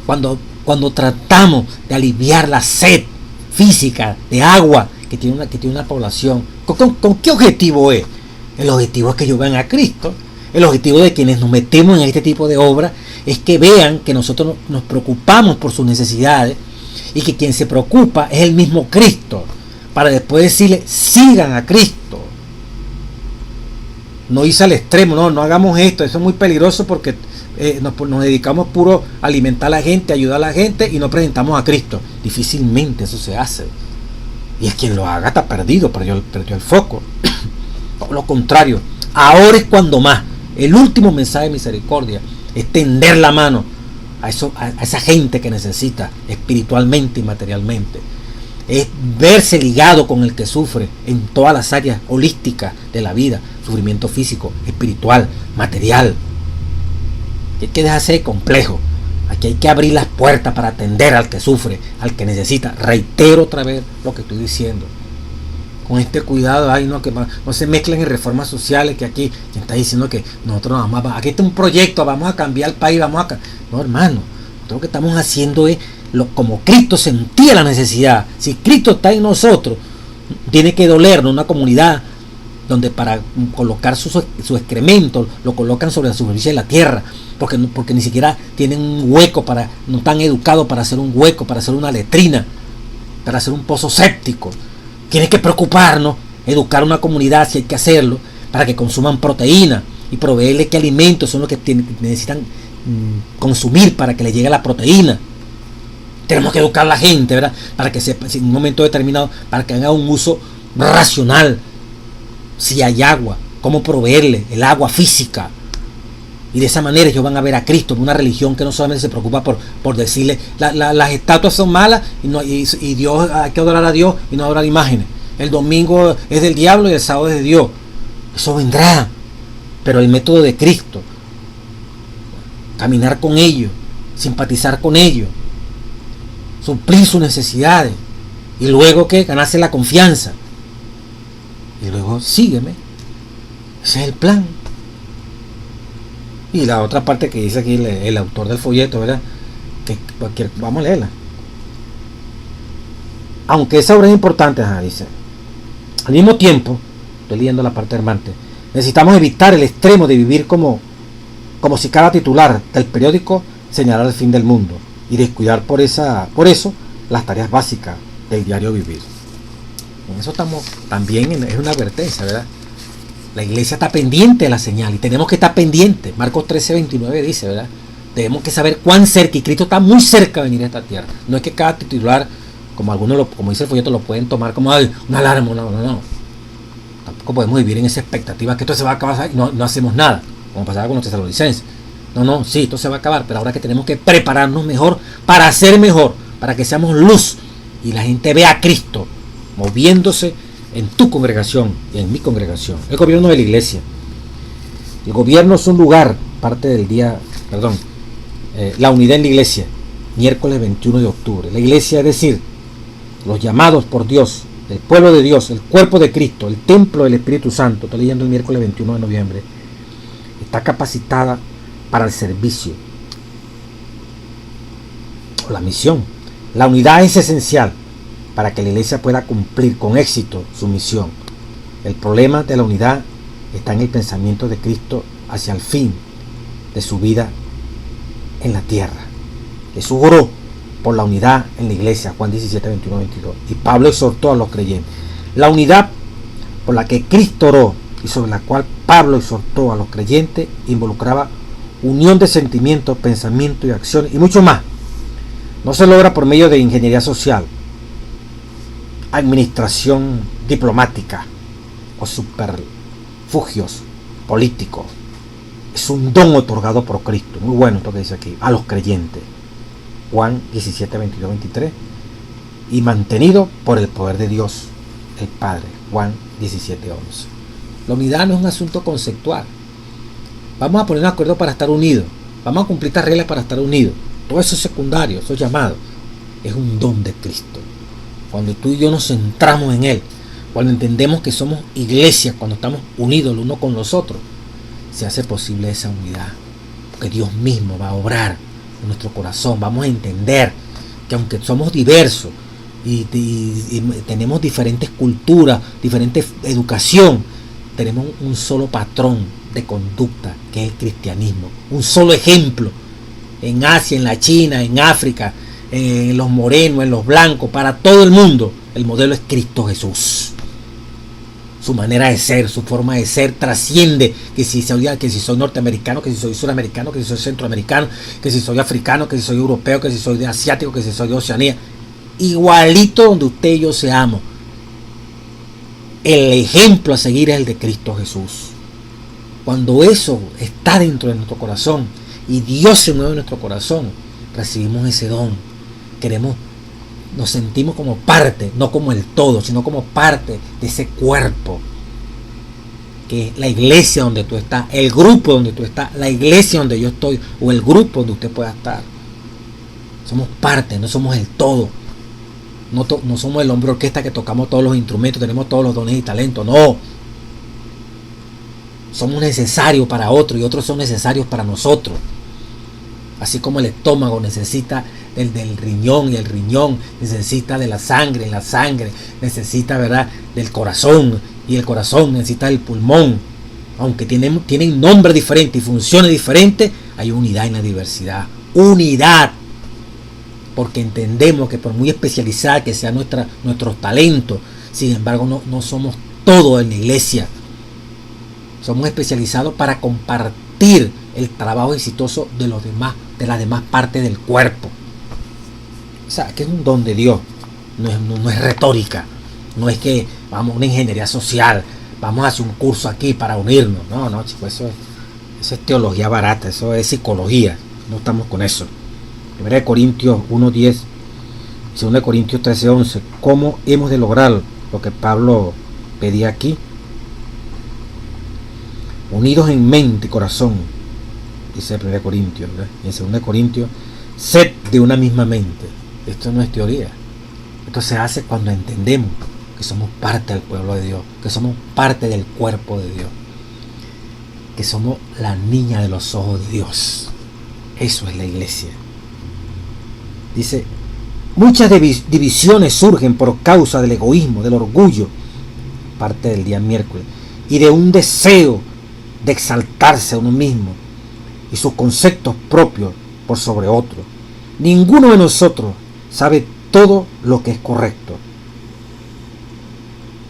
cuando tratamos de aliviar la sed física de agua que tiene una población. ¿Con qué objetivo es? El objetivo es que ellos vean a Cristo. El objetivo de quienes nos metemos en este tipo de obras es que vean que nosotros nos preocupamos por sus necesidades y que quien se preocupa es el mismo Cristo, para después decirle, sigan a Cristo. No irse al extremo, no hagamos esto, eso es muy peligroso porque nos dedicamos puro a alimentar a la gente, a ayudar a la gente y no presentamos a Cristo. Difícilmente eso se hace. Y es quien lo haga está perdido, perdió el foco. Por lo contrario, ahora es cuando más. El último mensaje de misericordia es tender la mano a esa gente que necesita espiritualmente y materialmente. Es verse ligado con el que sufre en todas las áreas holísticas de la vida, sufrimiento físico, espiritual, material. Hay que dejarse de complejo. Aquí hay que abrir las puertas para atender al que sufre, al que necesita. Reitero otra vez lo que estoy diciendo. Con este cuidado, que no se mezclen en reformas sociales, que aquí quien está diciendo que nosotros nada más, aquí está un proyecto, vamos a cambiar el país, no, hermano, nosotros lo que estamos haciendo es como Cristo sentía la necesidad. Si Cristo está en nosotros, tiene que dolernos una comunidad donde para colocar su excremento lo colocan sobre la superficie de la tierra, porque ni siquiera tienen un hueco, no están educados para hacer un hueco, para hacer una letrina, para hacer un pozo séptico. Tiene que preocuparnos, educar a una comunidad si hay que hacerlo, para que consuman proteína y proveerles qué alimentos son los que necesitan consumir para que les llegue la proteína. Tenemos que educar a la gente, ¿verdad?, para que sepa, en un momento determinado, para que haga un uso racional. Si hay agua, cómo proveerle el agua física. Y de esa manera ellos van a ver a Cristo, una religión que no solamente se preocupa por decirle las estatuas son malas y Dios, hay que adorar a Dios y no adorar imágenes. El domingo es del diablo y el sábado es de Dios. Eso vendrá, pero el método de Cristo, caminar con ellos, simpatizar con ellos, suplir sus necesidades y luego que ganarse la confianza y luego sígueme. Ese es el plan. Y la otra parte que dice aquí el autor del folleto, ¿verdad?, que vamos a leerla. Aunque esa obra es importante, dice, al mismo tiempo, estoy leyendo la parte del martes, necesitamos evitar el extremo de vivir como si cada titular del periódico señalara el fin del mundo y descuidar por eso las tareas básicas del diario vivir. En eso estamos también, es una advertencia, ¿verdad? La iglesia está pendiente de la señal y tenemos que estar pendientes. Marcos 13:29 dice, ¿verdad? Debemos que saber cuán cerca, y Cristo está muy cerca de venir a esta tierra. No es que cada titular, como algunos, como dice el folleto, lo pueden tomar como una alarma. No. Tampoco podemos vivir en esa expectativa que esto se va a acabar y no hacemos nada, como pasaba con los tesalonicenses. Sí, esto se va a acabar, pero ahora que tenemos que prepararnos mejor para ser mejor, para que seamos luz y la gente vea a Cristo moviéndose en tu congregación y en mi congregación. El gobierno de la iglesia. El gobierno es un lugar, parte del día, la unidad en la iglesia, miércoles 21 de octubre. La iglesia, es decir, los llamados por Dios, el pueblo de Dios, el cuerpo de Cristo, el templo del Espíritu Santo, estoy leyendo el miércoles 21 de noviembre, está capacitada para el servicio o la misión. La unidad es esencial para que la iglesia pueda cumplir con éxito su misión. El problema de la unidad está en el pensamiento de Cristo hacia el fin de su vida en la tierra. Jesús oró por la unidad en la iglesia, Juan 17, 21, 22. Y Pablo exhortó a los creyentes. La unidad por la que Cristo oró y sobre la cual Pablo exhortó a los creyentes involucraba unión de sentimientos, pensamientos y acciones y mucho más. No se logra por medio de ingeniería social, administración diplomática o superfugios políticos. Es un don otorgado por Cristo. Muy bueno esto que dice aquí, a los creyentes. Juan 17, 22, 23. Y mantenido por el poder de Dios, el Padre. Juan 17, 11. La unidad no es un asunto conceptual. Vamos a ponernos de acuerdo para estar unidos. Vamos a cumplir estas reglas para estar unidos. Todo eso es secundario, eso es llamado. Es un don de Cristo. Cuando tú y yo nos centramos en Él, cuando entendemos que somos iglesia, cuando estamos unidos el uno con los otros, se hace posible esa unidad. Porque Dios mismo va a obrar en nuestro corazón. Vamos a entender que aunque somos diversos y tenemos diferentes culturas, diferente educación, tenemos un solo patrón de conducta, que es el cristianismo. Un solo ejemplo en Asia, en la China, en África, en los morenos, en los blancos, para todo el mundo. El modelo es Cristo Jesús. Su manera de ser, su forma de ser trasciende que si soy norteamericano, que si soy suramericano, que si soy centroamericano, que si soy africano, que si soy europeo, que si soy de asiático, que si soy de Oceanía. Igualito donde usted y yo seamos. El ejemplo a seguir es el de Cristo Jesús. Cuando eso está dentro de nuestro corazón y Dios se mueve en nuestro corazón, recibimos ese don. Nos sentimos como parte, no como el todo, sino como parte de ese cuerpo, que es la iglesia donde tú estás, el grupo donde tú estás, la iglesia donde yo estoy, o el grupo donde usted pueda estar. Somos parte, no somos el todo. No somos el hombre orquesta que tocamos todos los instrumentos, tenemos todos los dones y talentos, no. Somos necesarios para otros y otros son necesarios para nosotros. Así como el estómago necesita del riñón y el riñón necesita de la sangre necesita, ¿verdad?, del corazón y el corazón necesita del pulmón. Aunque tienen nombres diferentes y funciones diferentes, hay unidad en la diversidad. Unidad. Porque entendemos que por muy especializada que sea nuestros talentos, sin embargo no somos todos en la iglesia. Somos especializados para compartir el trabajo exitoso de los demás, de las demás partes del cuerpo. O sea, que es un don de Dios. No es retórica. No es que vamos a una ingeniería social, vamos a hacer un curso aquí para unirnos. No, chicos, eso es teología barata, eso es psicología. No estamos con eso. 1 Corintios 1:10, 2 Corintios 13:11. ¿Cómo hemos de lograr lo que Pablo pedía aquí? Unidos en mente y corazón, dice 1 Corintios, ¿verdad? Y en 2 Corintios, sed de una misma mente. Esto no es teoría. Esto se hace cuando entendemos que somos parte del pueblo de Dios, que somos parte del cuerpo de Dios, que somos la niña de los ojos de Dios. Eso es la iglesia. Dice, muchas divisiones surgen por causa del egoísmo, del orgullo, parte del día miércoles, y de un deseo de exaltarse a uno mismo y sus conceptos propios por sobre otros. Ninguno de nosotros sabe todo lo que es correcto.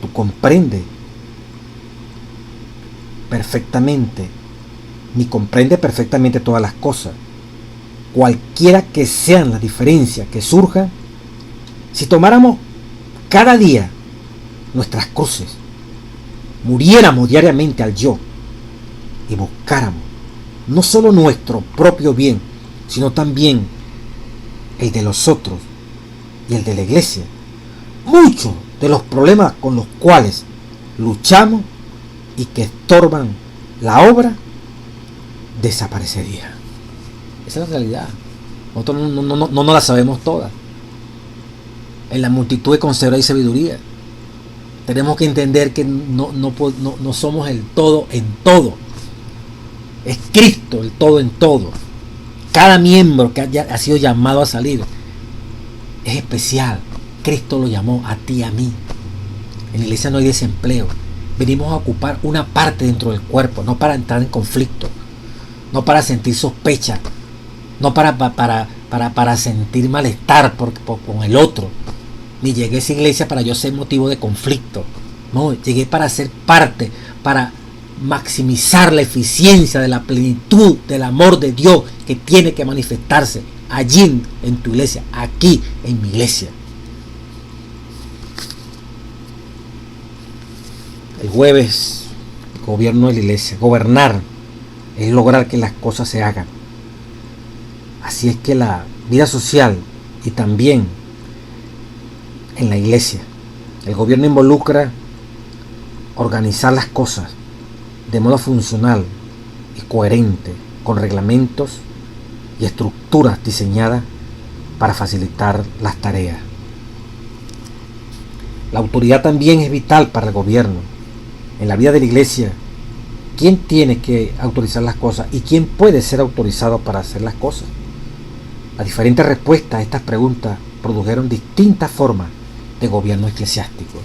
Tú comprendes perfectamente, ni comprende perfectamente todas las cosas, cualquiera que sean las diferencias que surjan, si tomáramos cada día nuestras cruces, muriéramos diariamente al yo y buscáramos no solo nuestro propio bien, sino también el de los otros y el de la iglesia, muchos de los problemas con los cuales luchamos y que estorban la obra desaparecería. Esa es la realidad. Nosotros no la sabemos todas. En la multitud de consejeros hay sabiduría. Tenemos que entender que no somos el todo en todo. Es Cristo el todo en todo. Cada miembro que ha sido llamado a salir es especial. Cristo lo llamó a ti y a mí. En la iglesia no hay desempleo. Venimos a ocupar una parte dentro del cuerpo, no para entrar en conflicto, no para sentir sospecha, no para sentir malestar con el otro. Ni llegué a esa iglesia para yo ser motivo de conflicto. No, llegué para ser parte, para maximizar la eficiencia de la plenitud del amor de Dios que tiene que manifestarse allí en tu iglesia, aquí en mi iglesia. El jueves, el gobierno de la iglesia, gobernar es lograr que las cosas se hagan. Así es que la vida social y también en la iglesia, el gobierno involucra organizar las cosas de modo funcional y coherente, con reglamentos y estructuras diseñadas para facilitar las tareas. La autoridad también es vital para el gobierno. En la vida de la iglesia, ¿quién tiene que autorizar las cosas y quién puede ser autorizado para hacer las cosas? Las diferentes respuestas a estas preguntas produjeron distintas formas de gobierno eclesiástico.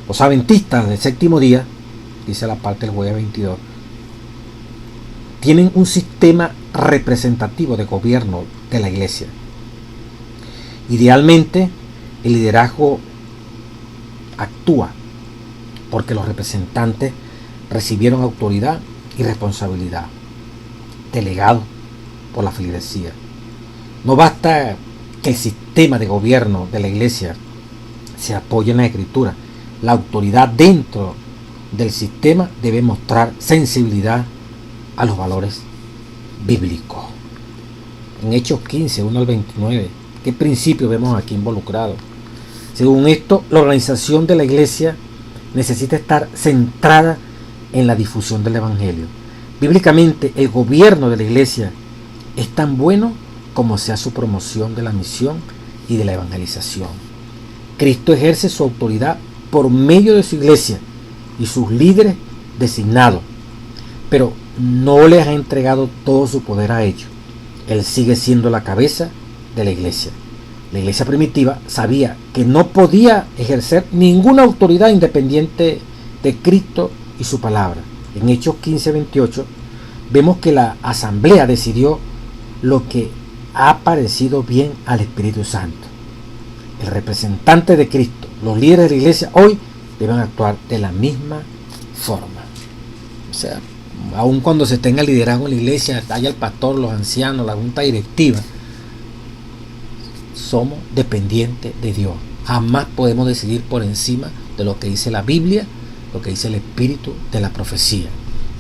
Los adventistas del séptimo día, dice la parte del jueves 22, tienen un sistema representativo de gobierno de la iglesia. Idealmente, el liderazgo actúa porque los representantes recibieron autoridad y responsabilidad, delegado por la feligresía. No basta que el sistema de gobierno de la iglesia se apoye en la escritura. La autoridad dentro del sistema debe mostrar sensibilidad a los valores bíblicos. En Hechos 15, 1 al 29, ¿qué principio vemos aquí involucrado? Según esto, la organización de la iglesia necesita estar centrada en la difusión del evangelio. Bíblicamente, el gobierno de la iglesia es tan bueno como sea su promoción de la misión y de la evangelización. Cristo ejerce su autoridad por medio de su iglesia y sus líderes designados, pero no les ha entregado todo su poder a ellos. Él sigue siendo la cabeza de la iglesia. La iglesia primitiva sabía que no podía ejercer ninguna autoridad independiente de Cristo y su palabra. En Hechos 15:28 vemos que la asamblea decidió lo que ha parecido bien al Espíritu Santo. El representante de Cristo, los líderes de la iglesia hoy deben actuar de la misma forma. O sea, aun cuando se tenga liderazgo en la iglesia, haya el pastor, los ancianos, la junta directiva, somos dependientes de Dios. Jamás podemos decidir por encima de lo que dice la Biblia, lo que dice el Espíritu de la profecía.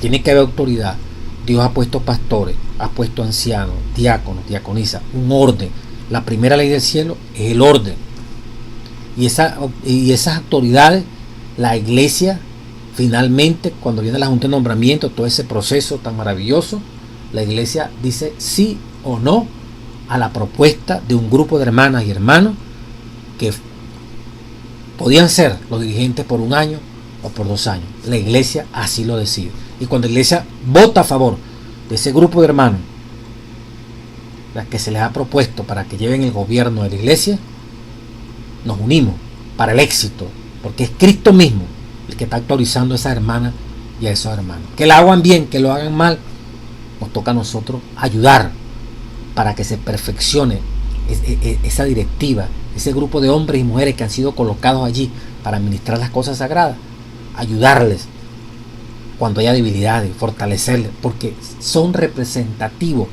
Tiene que haber autoridad. Dios ha puesto pastores, ha puesto ancianos, diáconos, diaconisas, un orden. La primera ley del cielo es el orden. Y esas autoridades, la iglesia, finalmente, cuando viene la junta de nombramiento, todo ese proceso tan maravilloso, la iglesia dice sí o no a la propuesta de un grupo de hermanas y hermanos que podían ser los dirigentes por 1 año o por 2 años. La iglesia así lo decide. Y cuando la iglesia vota a favor de ese grupo de hermanos, las que se les ha propuesto para que lleven el gobierno de la iglesia, nos unimos para el éxito, porque es Cristo mismo el que está autorizando a esas hermanas y a esos hermanos. Que lo hagan bien, que lo hagan mal, nos toca a nosotros ayudar para que se perfeccione esa directiva, ese grupo de hombres y mujeres que han sido colocados allí para administrar las cosas sagradas, ayudarles cuando haya debilidades, fortalecerles, porque son representativos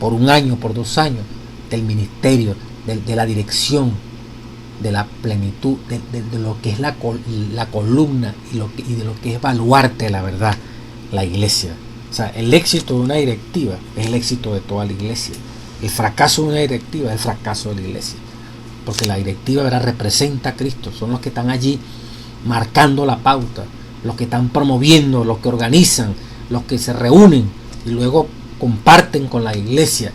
por 1 año, por 2 años, del ministerio, de la dirección, de la plenitud, de lo que es la columna y de lo que es baluarte de la verdad, la iglesia. O sea, el éxito de una directiva es el éxito de toda la iglesia. El fracaso de una directiva es el fracaso de la iglesia. Porque la directiva, ¿verdad?, representa a Cristo. Son los que están allí marcando la pauta, los que están promoviendo, los que organizan, los que se reúnen y luego comparten con la iglesia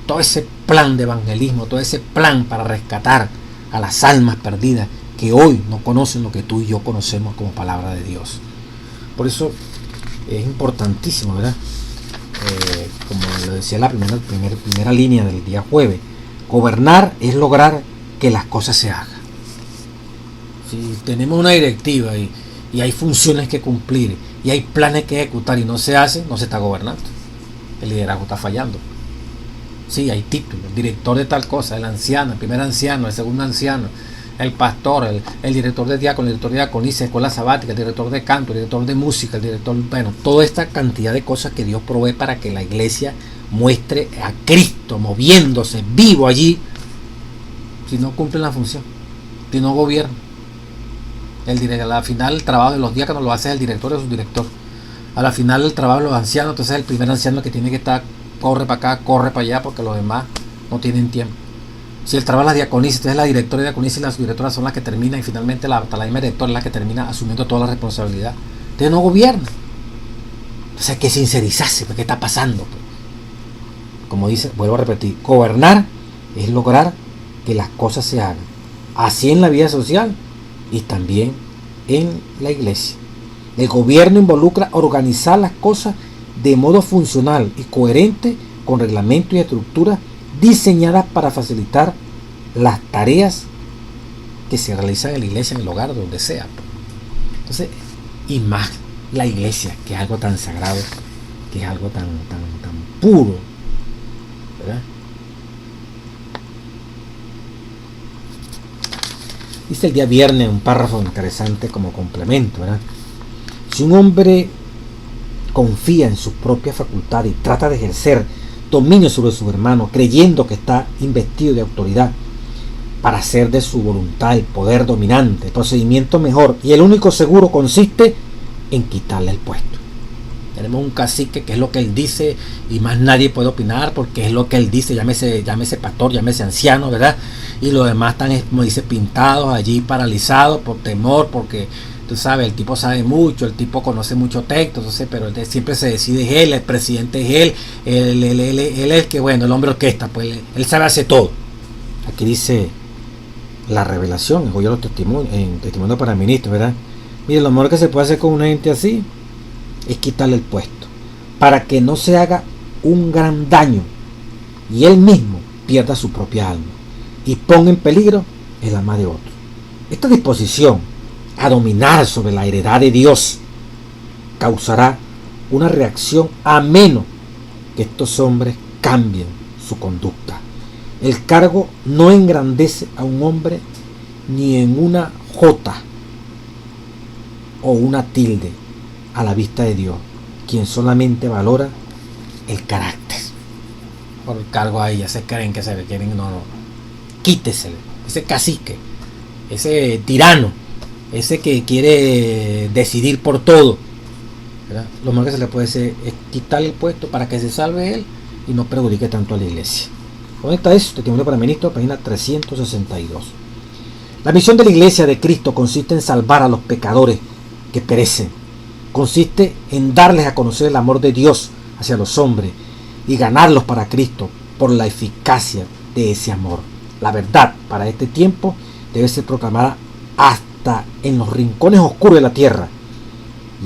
todo ese plan de evangelismo, todo ese plan para rescatar a las almas perdidas que hoy no conocen lo que tú y yo conocemos como palabra de Dios. Por eso es importantísimo, ¿verdad? Como lo decía la primera línea del día jueves, gobernar es lograr que las cosas se hagan. Si tenemos una directiva y hay funciones que cumplir y hay planes que ejecutar y no se hace, no se está gobernando. El liderazgo está fallando. Sí, hay títulos, el director de tal cosa, el anciano, el primer anciano, el segundo anciano, el pastor, el director de diácono, el director de diaconisa, escuela sabática, el director de canto, el director de música, el director, bueno, toda esta cantidad de cosas que Dios provee para que la iglesia muestre a Cristo moviéndose vivo allí. Si no cumplen la función, si no gobiernan, a la final el trabajo de los diáconos lo hace el director o su director. A la final el trabajo de los ancianos, entonces el primer anciano que tiene que estar, corre para acá, corre para allá, porque los demás no tienen tiempo. Si el trabajo de la diaconisa, entonces la directora de diaconisa y las directoras son las que terminan, y finalmente la misma directora es la que termina asumiendo toda la responsabilidad. Entonces no gobierna. Entonces hay que sincerizarse, ¿qué está pasando? Como dice, vuelvo a repetir, gobernar es lograr que las cosas se hagan, así en la vida social y también en la iglesia. El gobierno involucra organizar las cosas de modo funcional y coherente con reglamentos y estructuras diseñadas para facilitar las tareas que se realizan en la iglesia, en el hogar, donde sea. Entonces, y más la iglesia, que es algo tan sagrado, que es algo tan puro, ¿verdad? Dice el día viernes un párrafo interesante como complemento, ¿verdad? Si un hombre confía en sus propias facultades y trata de ejercer dominio sobre su hermano, creyendo que está investido de autoridad para hacer de su voluntad el poder dominante, el procedimiento mejor y el único seguro consiste en quitarle el puesto. Tenemos un cacique que es lo que él dice y más nadie puede opinar porque es lo que él dice, llámese pastor, llámese anciano, ¿verdad? Y los demás están, como dice, pintados allí, paralizados por temor, porque tú sabes, el tipo sabe mucho, el tipo conoce mucho texto, entonces, pero siempre se decide es él, el presidente es él es el que, bueno, el hombre orquesta, pues él sabe hacer todo. Aquí dice la revelación, yo los testimonios, en testimonio para ministros, ¿verdad? Mire, lo mejor que se puede hacer con una gente así es quitarle el puesto, para que no se haga un gran daño y él mismo pierda su propia alma y ponga en peligro el alma de otro. Esta disposición a dominar sobre la heredad de Dios causará una reacción a menos que estos hombres cambien su conducta. El cargo no engrandece a un hombre ni en una jota o una tilde a la vista de Dios, quien solamente valora el carácter. Por el cargo ahí ya se creen que se le quieren, no, quítesele, ese cacique, ese tirano, ese que quiere decidir por todo, ¿verdad? Lo más que se le puede hacer es quitarle el puesto para que se salve él y no perjudique tanto a la iglesia. Conecta eso, Testimonio para Ministros, página 362. La misión de la iglesia de Cristo consiste en salvar a los pecadores que perecen. Consiste en darles a conocer el amor de Dios hacia los hombres y ganarlos para Cristo por la eficacia de ese amor. La verdad para este tiempo debe ser proclamada hasta en los rincones oscuros de la tierra.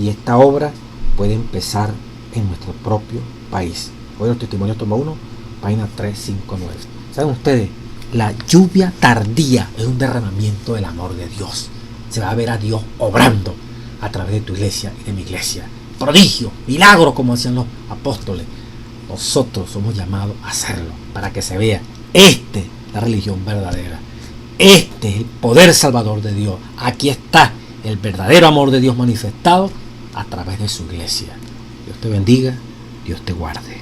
Y esta obra puede empezar en nuestro propio país. Hoy los testimonios toma 1, página 359. ¿Saben ustedes? La lluvia tardía es un derramamiento del amor de Dios. Se va a ver a Dios obrando a través de tu iglesia y de mi iglesia. Prodigio, milagro, como decían los apóstoles. Nosotros somos llamados a hacerlo para que se vea la religión verdadera. Este es el poder salvador de Dios. Aquí está el verdadero amor de Dios manifestado a través de su iglesia. Dios te bendiga, Dios te guarde.